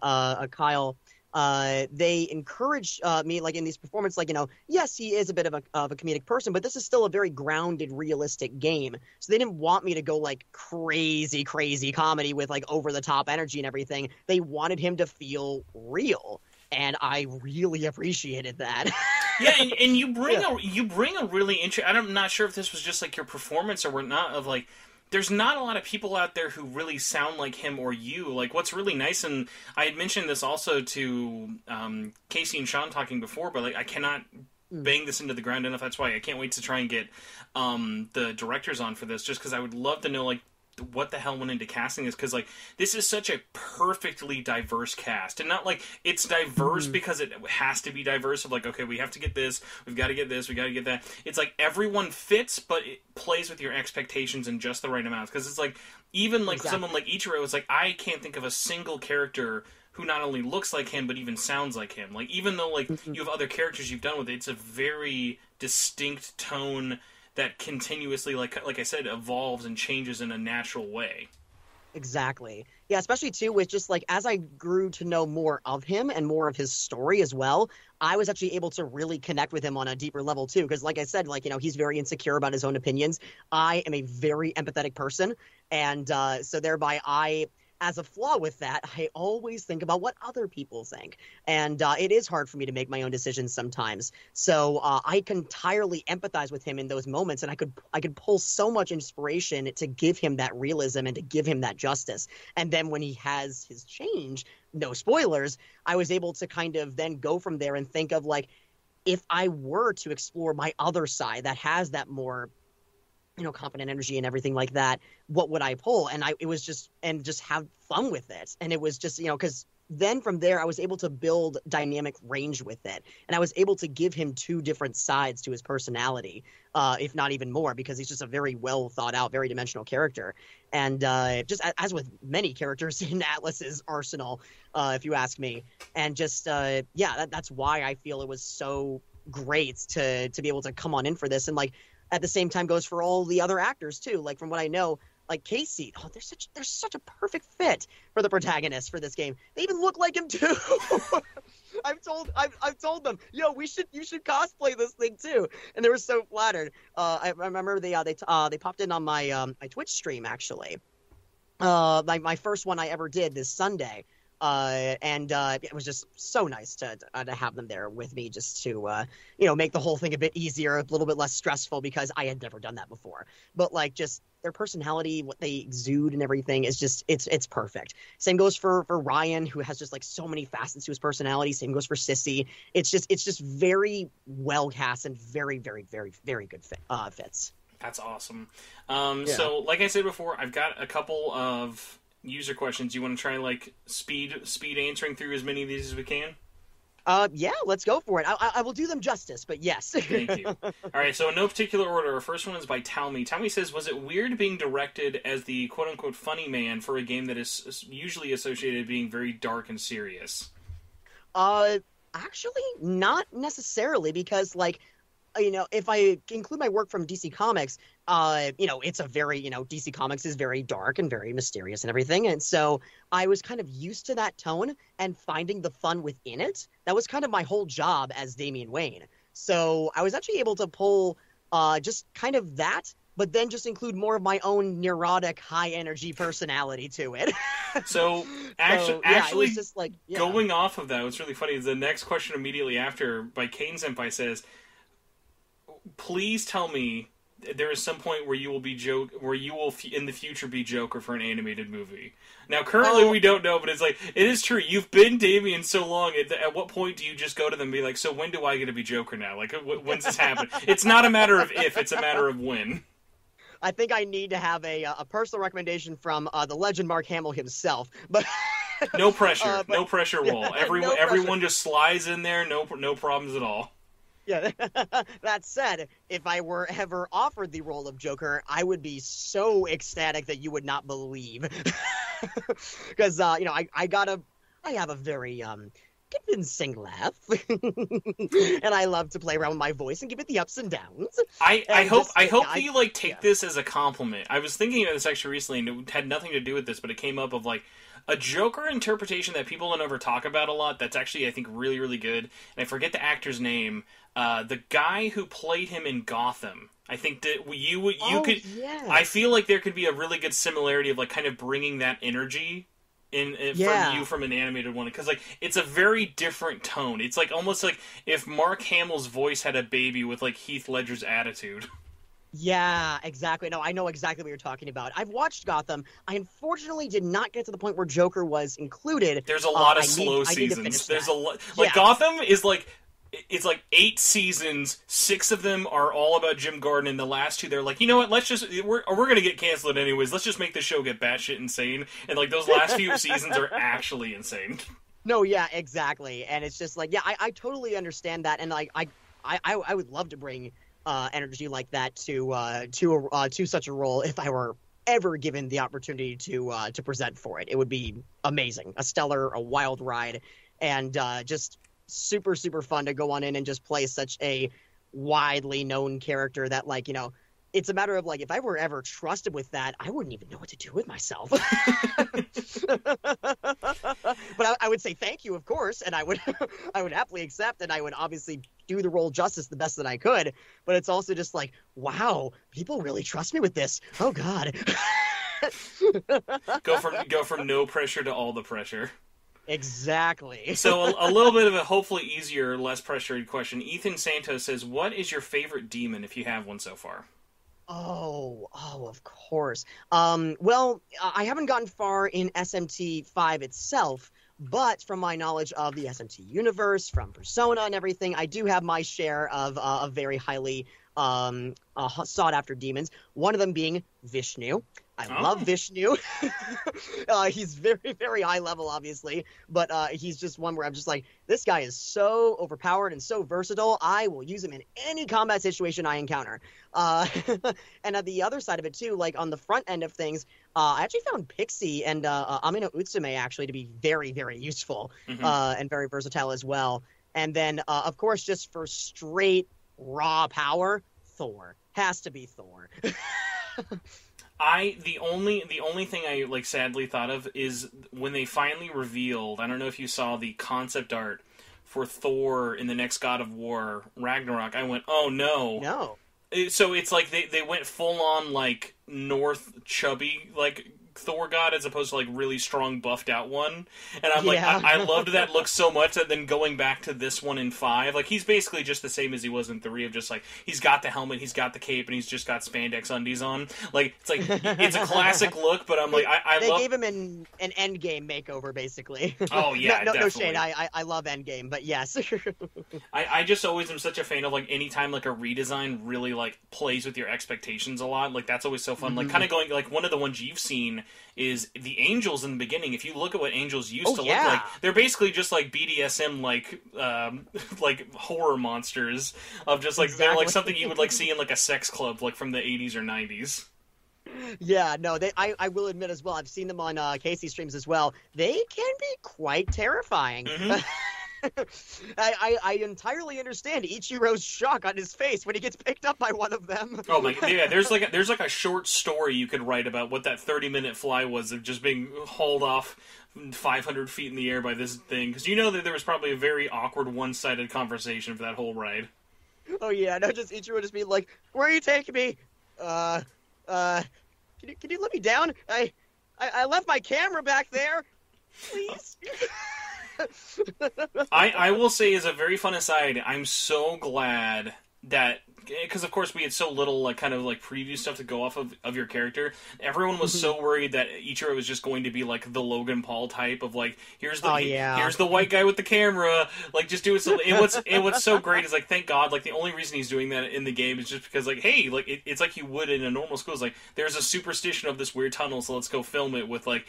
Kyle, they encourage me, like, in these performances, like, yes, he is a bit of a comedic person, but this is still a very grounded, realistic game. So they didn't want me to go like crazy comedy with like over the top energy and everything. They wanted him to feel real, and I really appreciated that. Yeah, and you bring a really interesting. I'm not sure if this was just like your performance or not, of like, there's not a lot of people out there who really sound like him or you. Like, what's really nice, and I had mentioned this also to Casey and Sean talking before, but like, I cannot bang this into the ground enough. That's why I can't wait to try and get the directors on for this, just because I would love to know like what the hell went into casting this, because like, this is such a perfectly diverse cast, and not like it's diverse because it has to be diverse of like, okay, we have to get this, we've got to get this, we got to get that. It's like everyone fits, but it plays with your expectations in just the right amount, because it's like, even like someone like Ichiro, it's like, I can't think of a single character who not only looks like him but even sounds like him. Like, even though like you have other characters you've done with it, it's a very distinct tone that continuously, like I said, evolves and changes in a natural way. Exactly. Yeah, especially too with just like, as I grew to know more of him and more of his story as well, I was actually able to really connect with him on a deeper level too. Because like I said, like, he's very insecure about his own opinions. I am a very empathetic person. And so thereby as a flaw with that, I always think about what other people think. And it is hard for me to make my own decisions sometimes. So I can entirely empathize with him in those moments, and I could pull so much inspiration to give him that realism and to give him that justice. And then when he has his change, no spoilers, I was able to kind of then go from there and think of like, if I were to explore my other side that has that more confident energy and everything like that, what would I pull? And it was just have fun with it. And it was just, because then from there, I was able to build dynamic range with it. And I was able to give him two different sides to his personality, if not even more, because he's just a very well thought out, very dimensional character. And just as with many characters in Atlas's arsenal, if you ask me. And just, that's why I feel it was so great to be able to come on in for this. And like, at the same time goes for all the other actors too. Like, from what I know, like Casey, they're such a perfect fit for the protagonist for this game. They even look like him too. I've told them, yo, you should cosplay this thing too, and they were so flattered. I remember they popped in on my my Twitch stream actually. My first one I ever did this Sunday. And it was just so nice to have them there with me, just to make the whole thing a bit easier, a little bit less stressful, because I had never done that before. But like, just their personality, what they exude and everything is just it's perfect. Same goes for Ryan, who has just like so many facets to his personality. Same goes for Sissy. It's just very well cast and very, very, very, very good fits. That's awesome. So like I said before, I've got a couple of user questions. You want to try like speed answering through as many of these as we can? Yeah, let's go for it. I will do them justice, but yes. Thank you. All right, so in no particular order, our first one is by Talmy. Talmy says, was it weird being directed as the quote-unquote funny man for a game that is usually associated with being very dark and serious? Actually, not necessarily, because like, if I include my work from DC Comics, it's a very, DC Comics is very dark and very mysterious and everything. And so I was kind of used to that tone and finding the fun within it. That was kind of my whole job as Damian Wayne. So I was actually able to pull just kind of that, but then just include more of my own neurotic, high-energy personality to it. So, actually, it was just like, going off of that, what's really funny is the next question immediately after by Kane Senpai says, please tell me there is some point where you will in the future be Joker for an animated movie. Now, currently we don't know, but it's like, it is true. You've been Damian so long. At what point do you just go to them and be like, so when do I get to be Joker now? Like, when's this happen? It's not a matter of if, it's a matter of when. I think I need to have a personal recommendation from the legend Mark Hamill himself, but no pressure, no pressure wall. Everyone just slides in there, no problems at all. Yeah, that said, if I were ever offered the role of Joker, I would be so ecstatic that you would not believe. Because, I have a very convincing laugh, and I love to play around with my voice and give it the ups and downs. I hope that you like take this as a compliment. I was thinking of this actually recently, and it had nothing to do with this, but it came up of like a Joker interpretation that people don't ever talk about a lot. That's actually, I think, really, really good. And I forget the actor's name. The guy who played him in Gotham. I think that you could. Yes. I feel like there could be a really good similarity of like kind of bringing that energy in from you from an animated one, because like it's a very different tone. It's like almost like if Mark Hamill's voice had a baby with like Heath Ledger's attitude. Yeah, exactly. No, I know exactly what you're talking about. I've watched Gotham. I unfortunately did not get to the point where Joker was included. There's a lot of slow seasons. There's a lot. Like Gotham is like. It's like 8 seasons, 6 of them are all about Jim Gordon, and the last 2, they're like, you know what, we're going to get canceled anyways, let's just make the show get batshit insane, and like those last few seasons are actually insane. No, yeah, exactly, and it's just like, yeah, I totally understand that, and like, I would love to bring energy like that to such a role if I were ever given the opportunity to present for it. It would be amazing, a stellar, a wild ride, and just super, super fun to go on in and just play such a widely known character that, like, you know, it's a matter of, like, if I were ever trusted with that, I wouldn't even know what to do with myself. But I would say thank you, of course, and I would happily accept, and I would obviously do the role justice the best that I could, but it's also just like, wow, people really trust me with this. Oh, God. Go from no pressure to all the pressure. Exactly. So a little bit of a hopefully easier, less pressured question. Ethan Santos says, what is your favorite demon, if you have one so far? Oh, of course. Well, I haven't gotten far in SMT5 itself, but from my knowledge of the SMT universe, from Persona and everything, I do have my share of very highly sought-after demons, one of them being Vishnu. I love Vishnu. He's very, very high level, obviously, but he's just one where I'm just like, this guy is so overpowered and so versatile, I will use him in any combat situation I encounter. And at the other side of it, too, like on the front end of things, I actually found Pixie and Amino Utsume actually to be very, very useful and very versatile as well. And then, of course, just for straight raw power, Thor. Has to be Thor. The only thing I like sadly thought of is when they finally revealed, I don't know if you saw the concept art for Thor in the next God of War, Ragnarok, I went, oh no. No. So it's like they went full on like North chubby like Thor god as opposed to like really strong buffed out one, and I'm like I loved that look so much that then going back to this one in 5, like he's basically just the same as he was in 3 of just like he's got the helmet, he's got the cape, and he's just got spandex undies on. Like it's a classic look, but I'm like they gave him an Endgame makeover basically. Oh yeah, no shade. I love Endgame, but yes. I just always am such a fan of like anytime like a redesign really like plays with your expectations a lot. Like that's always so fun. Like kind of going like one of the ones you've seen is the angels in the beginning. If you look at what angels used to look like, they're basically just like BDSM like horror monsters of just like they're like something you would like see in like a sex club like from the 80s or 90s. Yeah, no, I will admit as well, I've seen them on Casey streams as well. They can be quite terrifying. I entirely understand Ichiro's shock on his face when he gets picked up by one of them. Oh my god, yeah, there's like a short story you could write about what that 30-minute fly was of just being hauled off 500 feet in the air by this thing, because you know that there was probably a very awkward one-sided conversation for that whole ride. Oh yeah, no, just Ichiro just being like, where are you taking me? Can you let me down? I left my camera back there. Please. I will say, as a very fun aside, I'm so glad that, because of course we had so little like kind of like preview stuff to go off of your character. Everyone was so worried that Ichiro was just going to be like the Logan Paul type of like here's the white guy with the camera, like just do it. So what's so great is like thank God, like the only reason he's doing that in the game is just because like hey, like it's like you would in a normal school. It's like there's a superstition of this weird tunnel, so let's go film it with like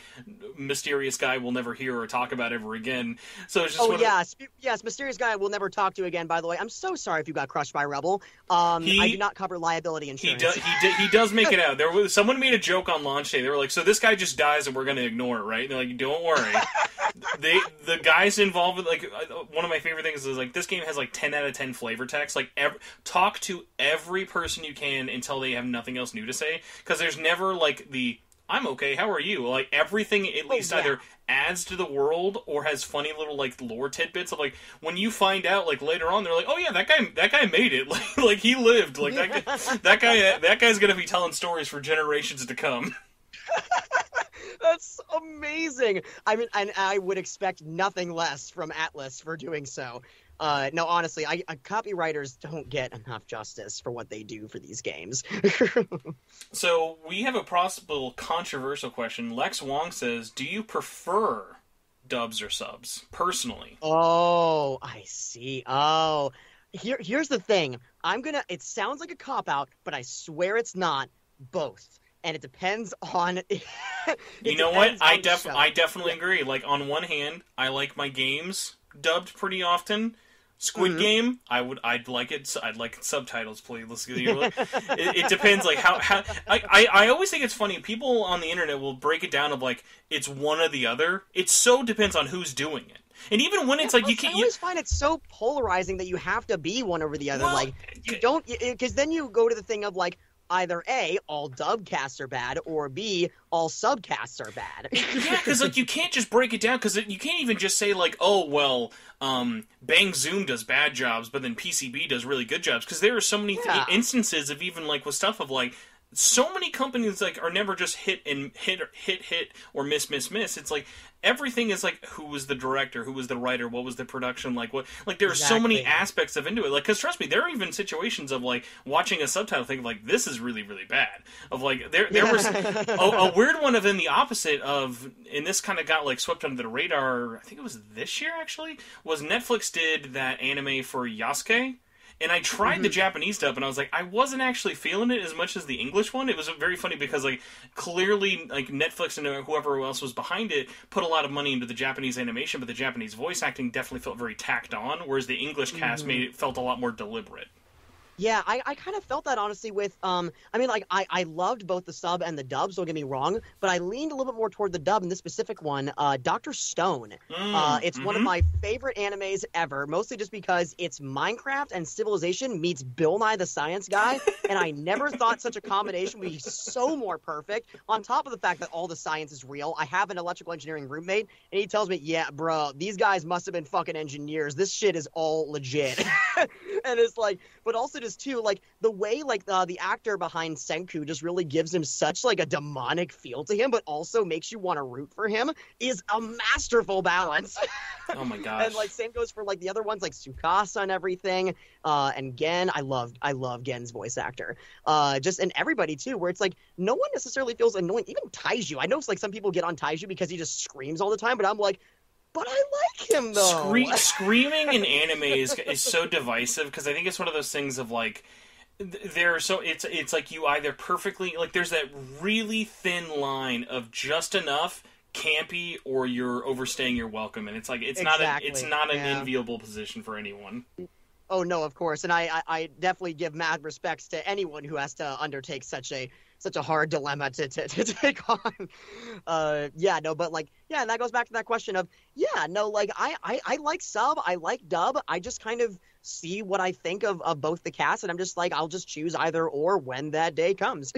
mysterious guy we'll never hear or talk about ever again. So it's just yes, mysterious guy we'll never talk to again. By the way, I'm so sorry if you got crushed by Rebel. I do not cover liability insurance. He does make it out. Someone made a joke on launch day. They were like, "So this guy just dies and we're going to ignore it, right?" And they're like, "Don't worry." The guys involved with, like, one of my favorite things is, like, this game has like 10 out of 10 flavor text. Like, talk to every person you can until they have nothing else new to say, because there's never like the "I'm okay, how are you?" Like, everything at least either adds to the world or has funny little, like, lore tidbits of, like, when you find out, like, later on, they're like, "Oh yeah, that guy made it." Like he lived. Like, that guy's gonna be telling stories for generations to come. That's amazing. I mean, and I would expect nothing less from Atlas for doing so. No, honestly, copywriters don't get enough justice for what they do for these games. So we have a possible controversial question. Lex Wong says, "Do you prefer dubs or subs, personally?" Oh, I see. Oh, here's the thing. It sounds like a cop-out, but I swear it's not. Both. And it depends on... You know what? I definitely agree. Like, on one hand, I like my games dubbed pretty often. Squid Game, I'd like it. I'd like subtitles, please. It depends. Like, how I always think it's funny. People on the internet will break it down of, like, it's one or the other. It so depends on who's doing it. And even when it's like, you can't... I always find it so polarizing that you have to be one over the other. Well, like, you don't... Because then you go to the thing of, like, either A, all dub casts are bad, or B, all subcasts are bad. Yeah, because, like, you can't just break it down, because you can't even just say, like, "Oh, well, Bang Zoom does bad jobs, but then PCB does really good jobs," because there are so many instances of, even, like, with stuff of, like, so many companies, like, are never just hit or miss. It's like everything is like, who was the director, who was the writer, what was the production, like, what, like, there are so many aspects of into it. Like, because trust me, there are even situations of, like, watching a subtitle thinking, like, this is really, really bad. Of, like, there was a weird one of in the opposite of, and this kind of got, like, swept under the radar, I think it was this year actually, was Netflix did that anime for Yasuke. And I tried the Japanese dub, and I was like, I wasn't actually feeling it as much as the English one. It was very funny because, like, clearly, like, Netflix and whoever else was behind it put a lot of money into the Japanese animation, but the Japanese voice acting definitely felt very tacked on, whereas the English cast felt a lot more deliberate. Yeah, I kind of felt that, honestly, with, I mean, like, I loved both the sub and the dubs, don't get me wrong, but I leaned a little bit more toward the dub in this specific one, Dr. Stone. It's one of my favorite animes ever, mostly just because it's Minecraft and Civilization meets Bill Nye the Science Guy, and I never thought such a combination would be so more perfect, on top of the fact that all the science is real. I have an electrical engineering roommate, and he tells me, yeah, bro, these guys must have been fucking engineers. This shit is all legit. And it's like, but also just too, like, the way, like, the actor behind Senku just really gives him such, like, a demonic feel to him, but also makes you want to root for him, is a masterful balance. Oh my gosh. And, like, same goes for, like, the other ones, like Tsukasa and everything. And Gen, I love Gen's voice actor. Just, and everybody too, where it's like, no one necessarily feels annoying. Even Taiju. I know it's like some people get on Taiju because he just screams all the time, but I'm like, but I like him, though. Screaming in anime is so divisive, because I think it's one of those things of, like, it's like you either perfectly, like, there's that really thin line of just enough campy or you're overstaying your welcome, and it's like, it's not an enviable position for anyone. Oh, no, of course, and I definitely give mad respects to anyone who has to undertake such a hard dilemma to take on. But, like, yeah, and that goes back to that question of, yeah, no, like, I like sub, I like dub, I just kind of see what I think of both the casts, and I'm just like, I'll just choose either or when that day comes.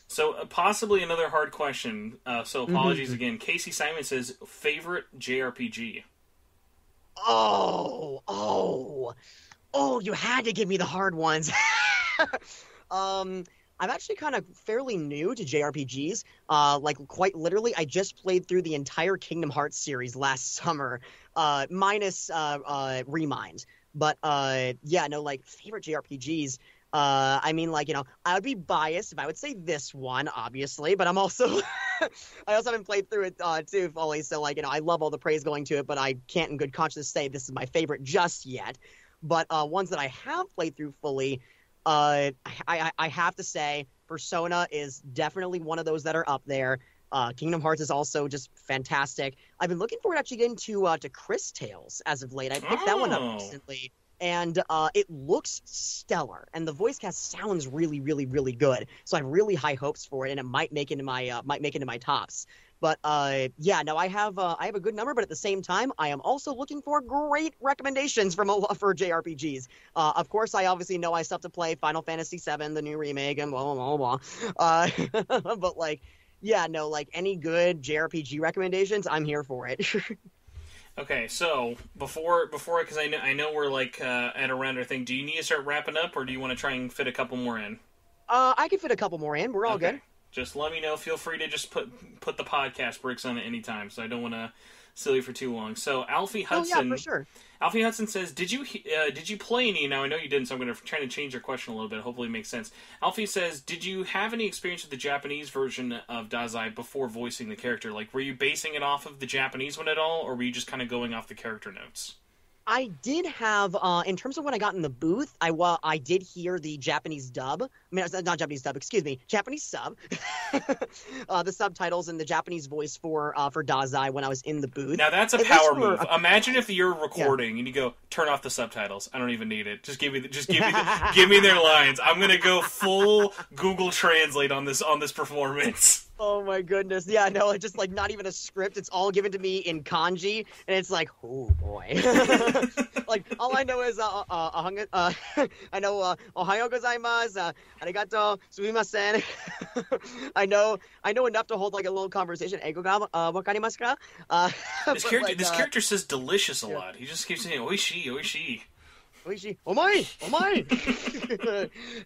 So, possibly another hard question, so apologies again. Casey Simon says, favorite JRPG? Oh, you had to give me the hard ones. I'm actually kind of fairly new to JRPGs. Like, quite literally, I just played through the entire Kingdom Hearts series last summer, minus Remind. But, like, favorite JRPGs. I mean, like, I would be biased if I would say this one, obviously, but I'm also... I also haven't played through it, too, fully, so, like, I love all the praise going to it, but I can't in good conscience say this is my favorite just yet. But ones that I have played through fully... I have to say, Persona is definitely one of those that are up there. Kingdom Hearts is also just fantastic. I've been looking forward to actually getting to Chris Tales as of late. I picked that one up recently. and it looks stellar, and the voice cast sounds really, really, really good. So I have really high hopes for it, and it might make into my tops. But yeah, no, I have a good number, but at the same time, I am also looking for great recommendations for JRPGs. Of course, I obviously know I still have to play Final Fantasy VII, the new remake, and blah blah blah blah. But like, yeah, no, like any good JRPG recommendations, I'm here for it. Okay, so before, because I know we're like at around our thing. Do you need to start wrapping up, or do you want to try and fit a couple more in? I can fit a couple more in. We're all good. Just let me know. Feel free to just put the podcast bricks on it anytime, so I don't want to steal you for too long. So Alfie Hudson, oh yeah, for sure. Alfie Hudson says, "Did you play any?" Now I know you didn't, so I'm going to try to change your question a little bit. Hopefully, it makes sense. Alfie says, "Did you have any experience with the Japanese version of Dazai before voicing the character? Like, were you basing it off of the Japanese one at all, or were you just kind of going off the character notes?" I did have, in terms of when I got in the booth, I did hear the Japanese dub. I mean, not Japanese dub, excuse me, Japanese sub. The subtitles and the Japanese voice for Dazai when I was in the booth. Now that's a power move. Imagine if you're recording and you go, turn off the subtitles. I don't even need it. Just give me their lines. I'm gonna go full Google Translate on this performance. Oh my goodness. Yeah, no, it's just like not even a script. It's all given to me in kanji, and it's like, oh boy. Like, all I know is, I know, ohayo gozaimasu, arigato, sumimasen. I know enough to hold like a little conversation. Eigo ga wakarimasu ka? This character says delicious a lot. He just keeps saying, oishii, oishii. Omae!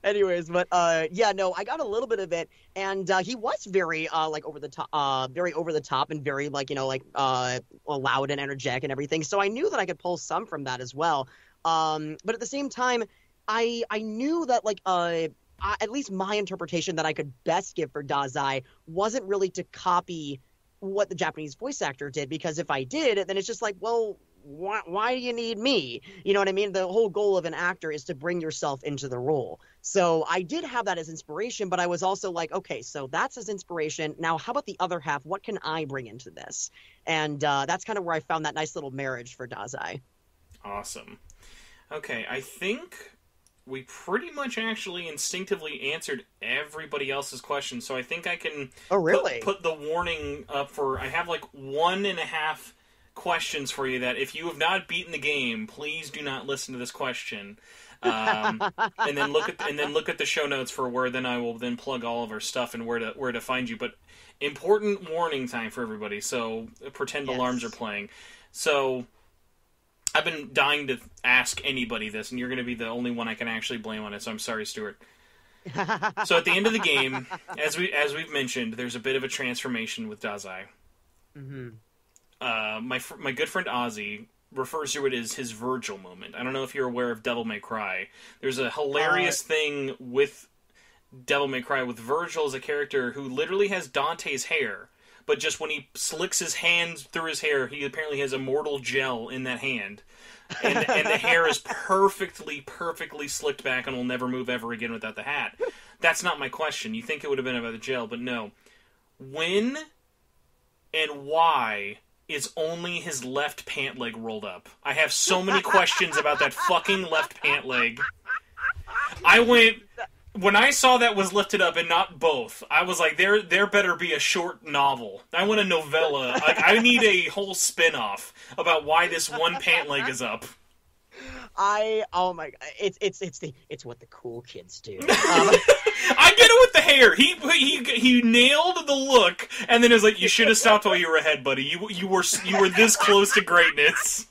Anyways, but yeah, no, I got a little bit of it, and he was very like over the top, and very like, you know, like loud and energetic and everything. So I knew that I could pull some from that as well. But at the same time, I knew that like at least my interpretation that I could best give for Dazai wasn't really to copy what the Japanese voice actor did, because if I did, then it's just like, well, why do you need me? You know what I mean? The whole goal of an actor is to bring yourself into the role. So I did have that as inspiration, but I was also like, okay, so that's as inspiration. Now, how about the other half? What can I bring into this? And that's kind of where I found that nice little marriage for Dazai. Awesome. Okay, I think we pretty much actually instinctively answered everybody else's questions, so I think I can put the warning up for, I have like 1.5 questions for you that if you have not beaten the game, please do not listen to this question. And then look at the show notes for where then I will then plug all of our stuff and where to find you. But important warning time for everybody, so pretend alarms are playing. So I've been dying to ask anybody this, and you're going to be the only one I can actually blame on it, so I'm sorry, Stuart. So at the end of the game, as we've mentioned, there's a bit of a transformation with Dazai. Mm-hmm. My good friend Ozzy refers to it as his Virgil moment. I don't know if you're aware of Devil May Cry. There's a hilarious thing with Devil May Cry with Virgil as a character who literally has Dante's hair, but just when he slicks his hands through his hair, he apparently has immortal gel in that hand. And the hair is perfectly slicked back and will never move ever again without the hat. That's not my question. You think it would have been about the gel, but no. When and why is only his left pant leg rolled up? I have so many questions about that fucking left pant leg. When I saw that was lifted up and not both, I was like, there better be a short novel. I want a novella. I need a whole spin-off about why this one pant leg is up. Oh my god, it's what the cool kids do. I get it with the hair. He nailed the look, and then it was like, you should have stopped while you were ahead, buddy. You were this close to greatness.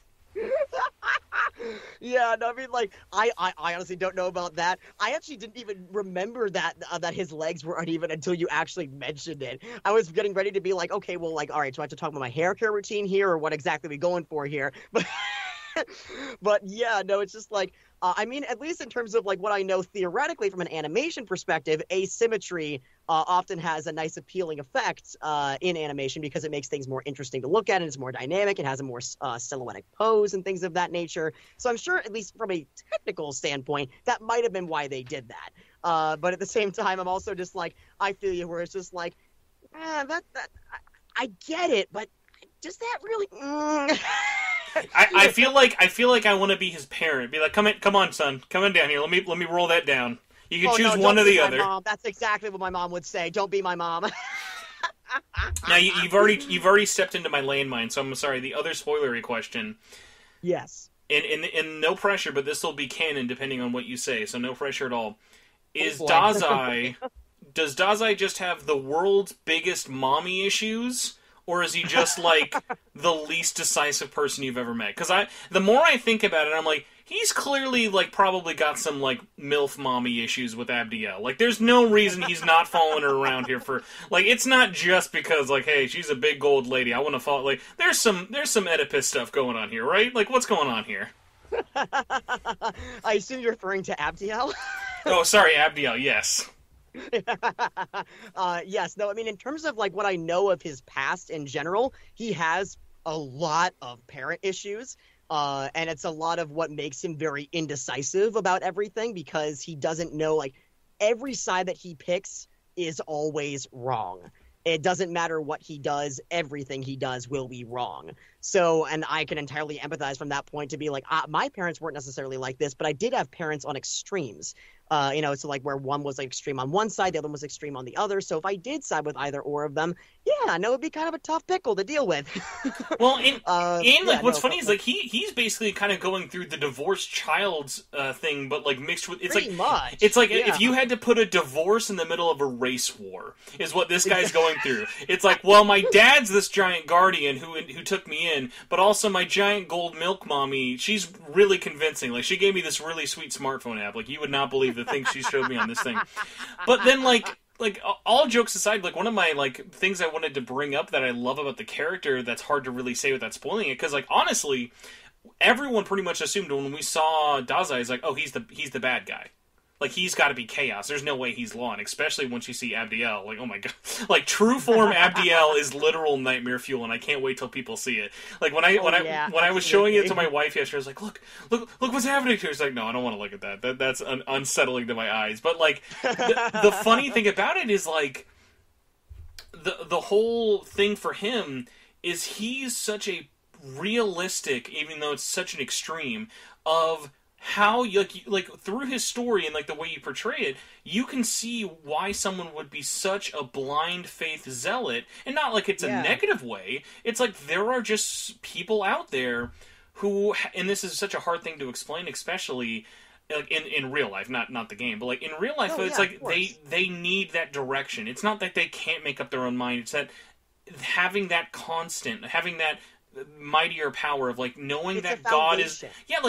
Yeah, no, I mean, like, I honestly don't know about that. I actually didn't even remember that his legs were uneven until you actually mentioned it. I was getting ready to be like, okay, well, like, all right, so I have to talk about my hair care routine here, or what exactly are we going for here? But yeah, no, it's just like, I mean, at least in terms of like what I know theoretically from an animation perspective, asymmetry often has a nice appealing effect in animation, because it makes things more interesting to look at, and it's more dynamic. It has a more silhouetted pose and things of that nature. So I'm sure, at least from a technical standpoint, that might have been why they did that. But at the same time, I'm also just like, I feel you, where it's just like, I get it, but does that really? I feel like I want to be his parent. Be like, come on, son, come on down here. Let me roll that down. You can choose one or the other. Mom. That's exactly what my mom would say. Don't be my mom. Now you've already stepped into my landmine, so I'm sorry. The other spoilery question. Yes. In no pressure, but this will be canon depending on what you say, so no pressure at all. Is boy. Dazai does Dazai just have the world's biggest mommy issues, or is he just like the least decisive person you've ever met? Because the more I think about it, I'm like, he's clearly like probably got some like MILF mommy issues with Abdiel. Like, there's no reason he's not following her around here for like. It's not just because like, hey, she's a big gold lady, I want to follow. Like, there's some Oedipus stuff going on here, right? Like, what's going on here? I assume you're referring to Abdiel. Oh, sorry, Abdiel. Yes. Yes. No, I mean, in terms of like what I know of his past in general, he has a lot of parent issues. And it's a lot of what makes him very indecisive about everything, because he doesn't know, like, every side that he picks is always wrong. It doesn't matter what he does, everything he does will be wrong. So, and I can entirely empathize from that point to be like, my parents weren't necessarily like this, but I did have parents on extremes. So like where one was like extreme on one side, the other one was extreme on the other. So if I did side with either or of them, yeah, no, it'd be kind of a tough pickle to deal with. Well, what's funny is like he's basically kind of going through the divorced child's thing, but like mixed with it's pretty much. It's like if you had to put a divorce in the middle of a race war, is what this guy's going through. It's like, well, my dad's this giant guardian who took me in, but also my giant gold milk mommy, she's really convincing. Like, she gave me this really sweet smartphone app. Like, you would not believe the things she showed me on this thing. But then like all jokes aside, like one of my like things I wanted to bring up that I love about the character that's hard to really say without spoiling it, because like honestly, everyone pretty much assumed when we saw Dazai is like, oh, he's the bad guy. Like, he's got to be chaos. There's no way he's law, and especially once you see Abdiel. Like, oh my god. Like, true form Abdiel is literal nightmare fuel, and I can't wait till people see it. Like, when I was showing it to my wife yesterday, I was like, look what's happening here. She's like, no, I don't want to look at that. That's unsettling to my eyes. But, like, the funny thing about it is, like, the whole thing for him is he's such a realistic, even though it's such an extreme, of how like through his story and like the way you portray it, you can see why someone would be such a blind faith zealot, and not like it's a negative way. It's like there are just people out there who, and this is such a hard thing to explain, especially like in real life, not the game, but like in real life, it's like they need that direction. It's not that they can't make up their own mind. It's that having that constant, having that mightier power of like knowing that God is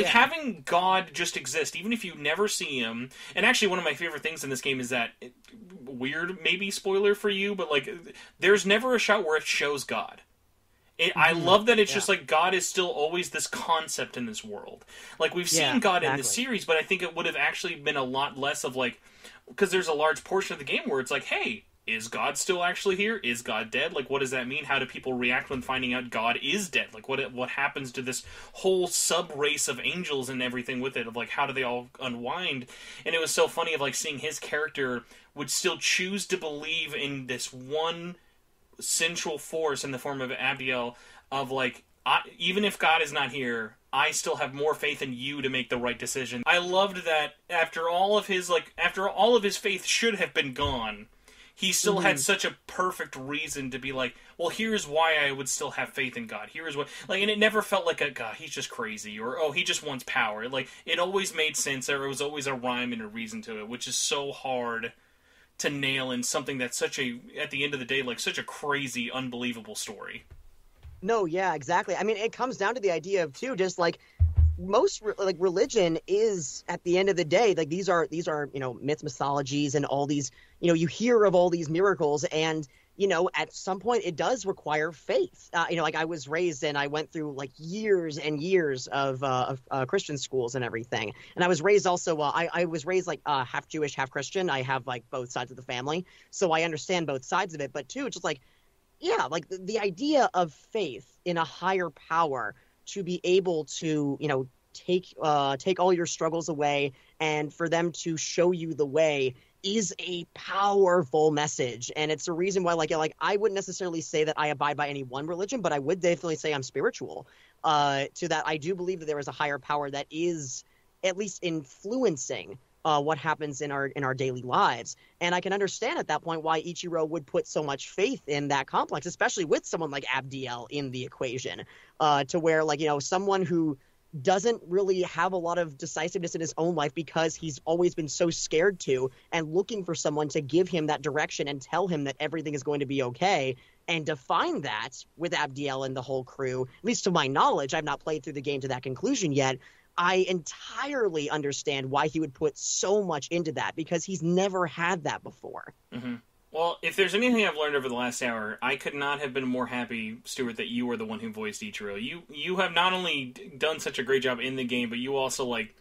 having God just exist even if you never see him. And actually one of my favorite things in this game is that weird, maybe spoiler for you, but like there's never a shot where it shows God. I love that it's just like God is still always this concept in this world. Like we've seen God in the series, but I think it would have actually been a lot less of like, because there's a large portion of the game where it's like, hey, is God still actually here? Is God dead? Like, what does that mean? How do people react when finding out God is dead? Like, what happens to this whole sub-race of angels and everything with it? Of, like, how do they all unwind? And it was so funny of, like, seeing his character would still choose to believe in this one central force in the form of Abdiel of, like, even if God is not here, I still have more faith in you to make the right decision. I loved that after all of his faith should have been gone, he still had such a perfect reason to be like, well, here's why I would still have faith in God. Here's what, like, and it never felt like a God, he's just crazy, or oh, he just wants power. Like, it always made sense. There was always a rhyme and a reason to it, which is so hard to nail in something that's such a, at the end of the day, like such a crazy, unbelievable story. No, yeah, exactly. I mean, it comes down to the idea of too, just like most like religion is at the end of the day, like these are myths, mythologies, and all these, you hear of all these miracles, and at some point it does require faith. Like I was raised and I went through like years and years of Christian schools and everything, and I was raised also I was raised like half Jewish, half Christian. I have like both sides of the family, so I understand both sides of it. But too, just like like the idea of faith in a higher power to be able to, take all your struggles away, and for them to show you the way is a powerful message. And it's a reason why, like I wouldn't necessarily say that I abide by any one religion, but I would definitely say I'm spiritual. To that, I do believe that there is a higher power that is at least influencing what happens in our daily lives. And I can understand at that point why Ichiro would put so much faith in that complex, especially with someone like Abdiel in the equation, to where, like, someone who doesn't really have a lot of decisiveness in his own life because he's always been so scared to, and looking for someone to give him that direction and tell him that everything is going to be okay, and define that with Abdiel and the whole crew. At least to my knowledge, I've not played through the game to that conclusion yet. I entirely understand why he would put so much into that, because he's never had that before. Mm-hmm. Well, if there's anything I've learned over the last hour, I could not have been more happy, Stuart, that you were the one who voiced Ichiro. You have not only done such a great job in the game, but you also, like,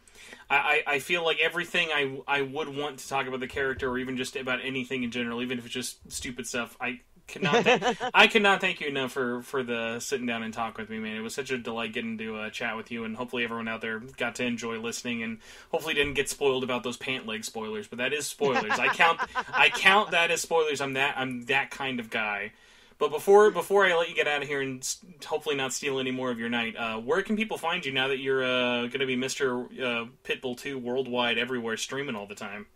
I feel like everything I would want to talk about the character, or even just about anything in general, even if it's just stupid stuff, I cannot thank you enough for the sitting down and talk with me, man. It was such a delight getting to chat with you, and hopefully everyone out there got to enjoy listening, and hopefully didn't get spoiled about those pant leg spoilers. But that is spoilers. I count that as spoilers. I'm that kind of guy. But before I let you get out of here and hopefully not steal any more of your night, where can people find you now that you're going to be Mr. Pitbull 2 worldwide, everywhere, streaming all the time?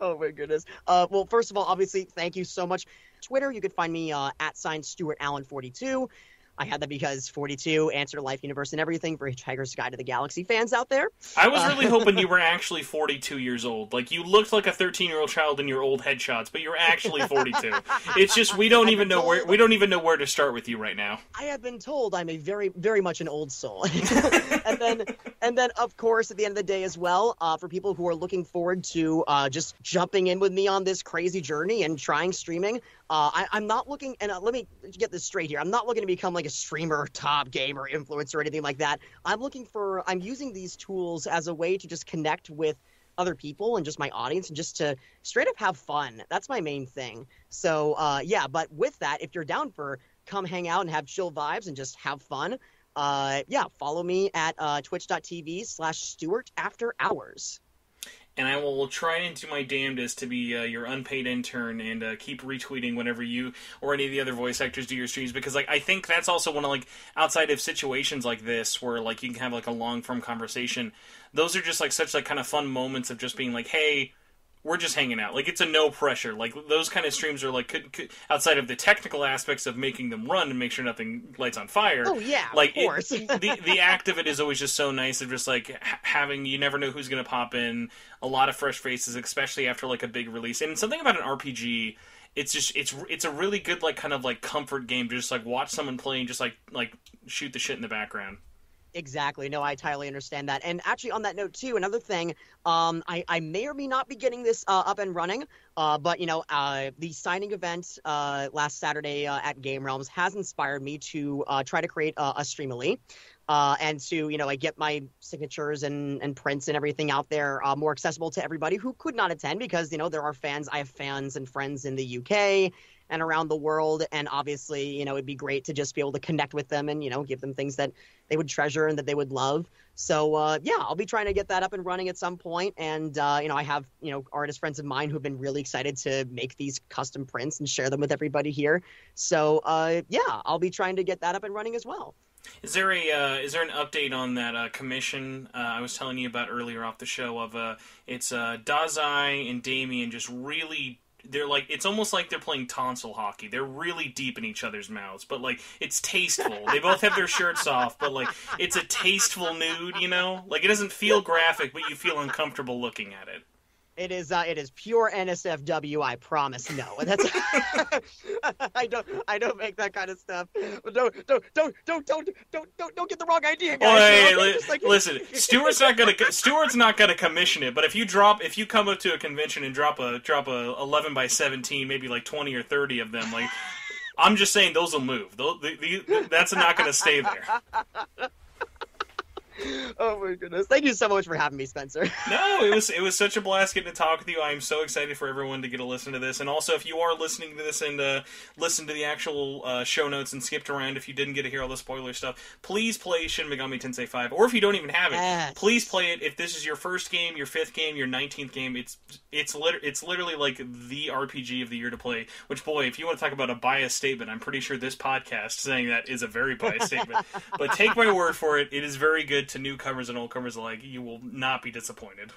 Oh my goodness. Well, first of all, obviously, thank you so much. Twitter, you can find me at Stuart Allan 42. I had that because 42, Answer to Life, Universe, and Everything for Hitchhiker's Guide to the Galaxy fans out there. I was really hoping you were actually 42 years old. Like, you looked like a 13-year-old child in your old headshots, but you're actually 42. It's just we don't even know where to start with you right now. I have been told I'm a very, very much an old soul. and then of course at the end of the day as well, for people who are looking forward to just jumping in with me on this crazy journey and trying streaming, I'm not looking, and let me get this straight here, I'm not looking to become like a streamer, top gamer, influencer, or anything like that. I'm using these tools as a way to just connect with other people and just my audience, and just to straight up have fun. That's my main thing. So yeah, but with that, if you're down for come hang out and have chill vibes and just have fun, yeah, follow me at twitch.tv/Stuart After Hours. And I will try and do my damnedest to be your unpaid intern and keep retweeting whenever you or any of the other voice actors do your streams, because like I think that's also one of, like, outside of situations like this where like you can have like a long form conversation, those are just like such like kind of fun moments of just being like, hey, we're just hanging out. Like, it's a no pressure. Like, those kind of streams are like, could outside of the technical aspects of making them run and make sure nothing lights on fire. Oh yeah, like, of course. The act of it is always just so nice of just like having, you never know who's going to pop in, a lot of fresh faces, especially after like a big release. And something about an RPG, it's just it's a really good like kind of like comfort game to just like watch someone play and just like shoot the shit in the background. Exactly. No, I entirely understand that. And actually, on that note, too, another thing, I may or may not be getting this up and running, but, the signing event last Saturday at Game Realms has inspired me to try to create a Streamily, and to, like, get my signatures and prints and everything out there more accessible to everybody who could not attend, because, there are fans. I have fans and friends in the UK and around the world, and obviously, it'd be great to just be able to connect with them and, give them things that they would treasure and that they would love. So, yeah, I'll be trying to get that up and running at some point, and, I have, artist friends of mine who've been really excited to make these custom prints and share them with everybody here. So, yeah, I'll be trying to get that up and running as well. Is there an update on that commission I was telling you about earlier off the show of it's Dazai and Damien just really, they're like, it's almost like they're playing tonsil hockey. They're really deep in each other's mouths, but like it's tasteful. They both have their shirts off, but like it's a tasteful nude, Like it doesn't feel graphic, but you feel uncomfortable looking at it. It is pure NSFW, I promise. No, that's I don't make that kind of stuff. Don't get the wrong idea, guys. Oh, hey, listen, Stuart's not gonna commission it, but if you come up to a convention and drop a 11x17, maybe like 20 or 30 of them, like, I'm just saying those will move. That's not gonna stay there. Oh my goodness! Thank you so much for having me, Spencer. No, it was such a blast getting to talk with you. I'm so excited for everyone to get to listen to this. And also, if you are listening to this and listen to the actual show notes and skipped around, if you didn't get to hear all the spoiler stuff, please play Shin Megami Tensei 5. Or if you don't even have it, Yes. please play it. If this is your first game, your 5th game, your 19th game, it's literally like the RPG of the year to play. Which, boy, if you want to talk about a biased statement, I'm pretty sure this podcast saying that is a very biased statement. But take my word for it, it is very good to newcomers and oldcomers alike. You will not be disappointed.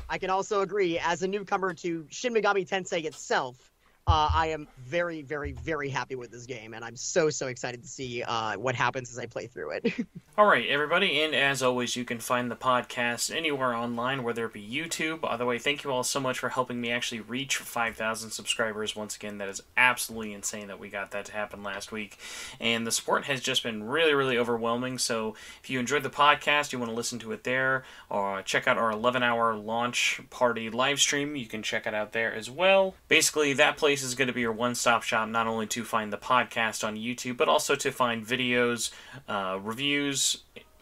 I can also agree, as a newcomer to Shin Megami Tensei itself, I am very, very, very happy with this game, and I'm so excited to see what happens as I play through it. All right, everybody, and as always, you can find the podcast anywhere online, whether it be YouTube. By the way, thank you all so much for helping me actually reach 5,000 subscribers. Once again, that is absolutely insane that we got that to happen last week. And the support has just been really, really overwhelming. So if you enjoyed the podcast, you want to listen to it there, or check out our 11-hour launch party live stream, you can check it out there as well. Basically, that place is going to be your one-stop shop, not only to find the podcast on YouTube, but also to find videos, reviews,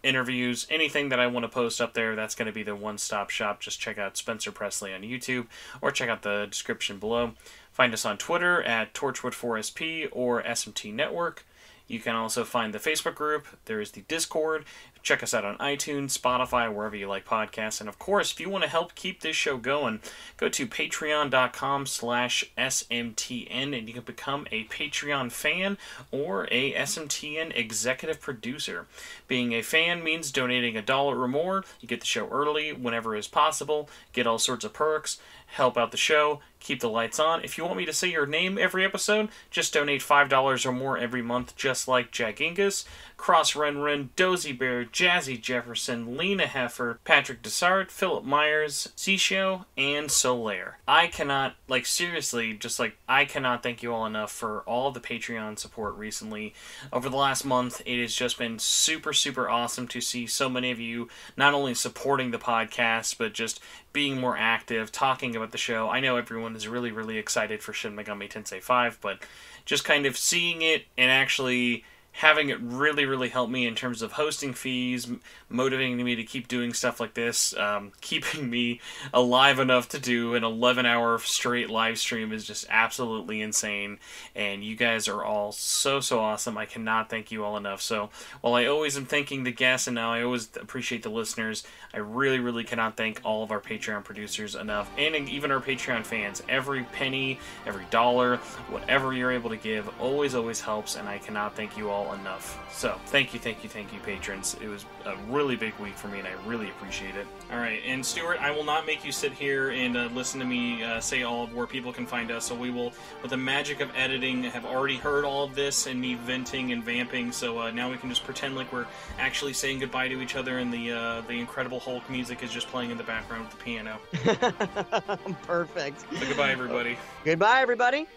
interviews, anything that I want to post up there. That's going to be the one-stop shop. Just check out Spencer Presley on YouTube, or check out the description below. Find us on Twitter at Torchwood4SP or SMT Network. You can also find the Facebook group. There is the Discord. Check us out on iTunes, Spotify, wherever you like podcasts. And of course, if you want to help keep this show going, go to patreon.com/SMTN and you can become a Patreon fan or a SMTN executive producer. Being a fan means donating $1 or more. You get the show early whenever is possible, get all sorts of perks, help out the show, keep the lights on. If you want me to say your name every episode, just donate $5 or more every month, just like Jack Ingus, Cross Renren, Dozy Bear, Jazzy Jefferson, Lena Heffer, Patrick Dessart, Philip Myers, Sisho, and Solaire. I cannot thank you all enough for all the Patreon support recently. Over the last month, it has just been super awesome to see so many of you not only supporting the podcast, but just being more active, talking about the show. I know everyone is really excited for Shin Megami Tensei 5, but just kind of seeing it and actually having it really help me in terms of hosting fees, motivating me to keep doing stuff like this, keeping me alive enough to do an 11-hour straight live stream is just absolutely insane. And you guys are all so awesome. I cannot thank you all enough. So while I always am thanking the guests and now I always appreciate the listeners, I really cannot thank all of our Patreon producers enough, and even our Patreon fans. Every penny, every dollar, whatever you're able to give always helps, and I cannot thank you all enough. So thank you patrons. It was a really big week for me and I really appreciate it. Alright, and Stuart, I will not make you sit here and listen to me say all of where people can find us, so we will, with the magic of editing, have already heard all of this and me venting and vamping, so now we can just pretend like we're actually saying goodbye to each other and the Incredible Hulk music is just playing in the background with the piano. Perfect. So goodbye everybody. Goodbye everybody.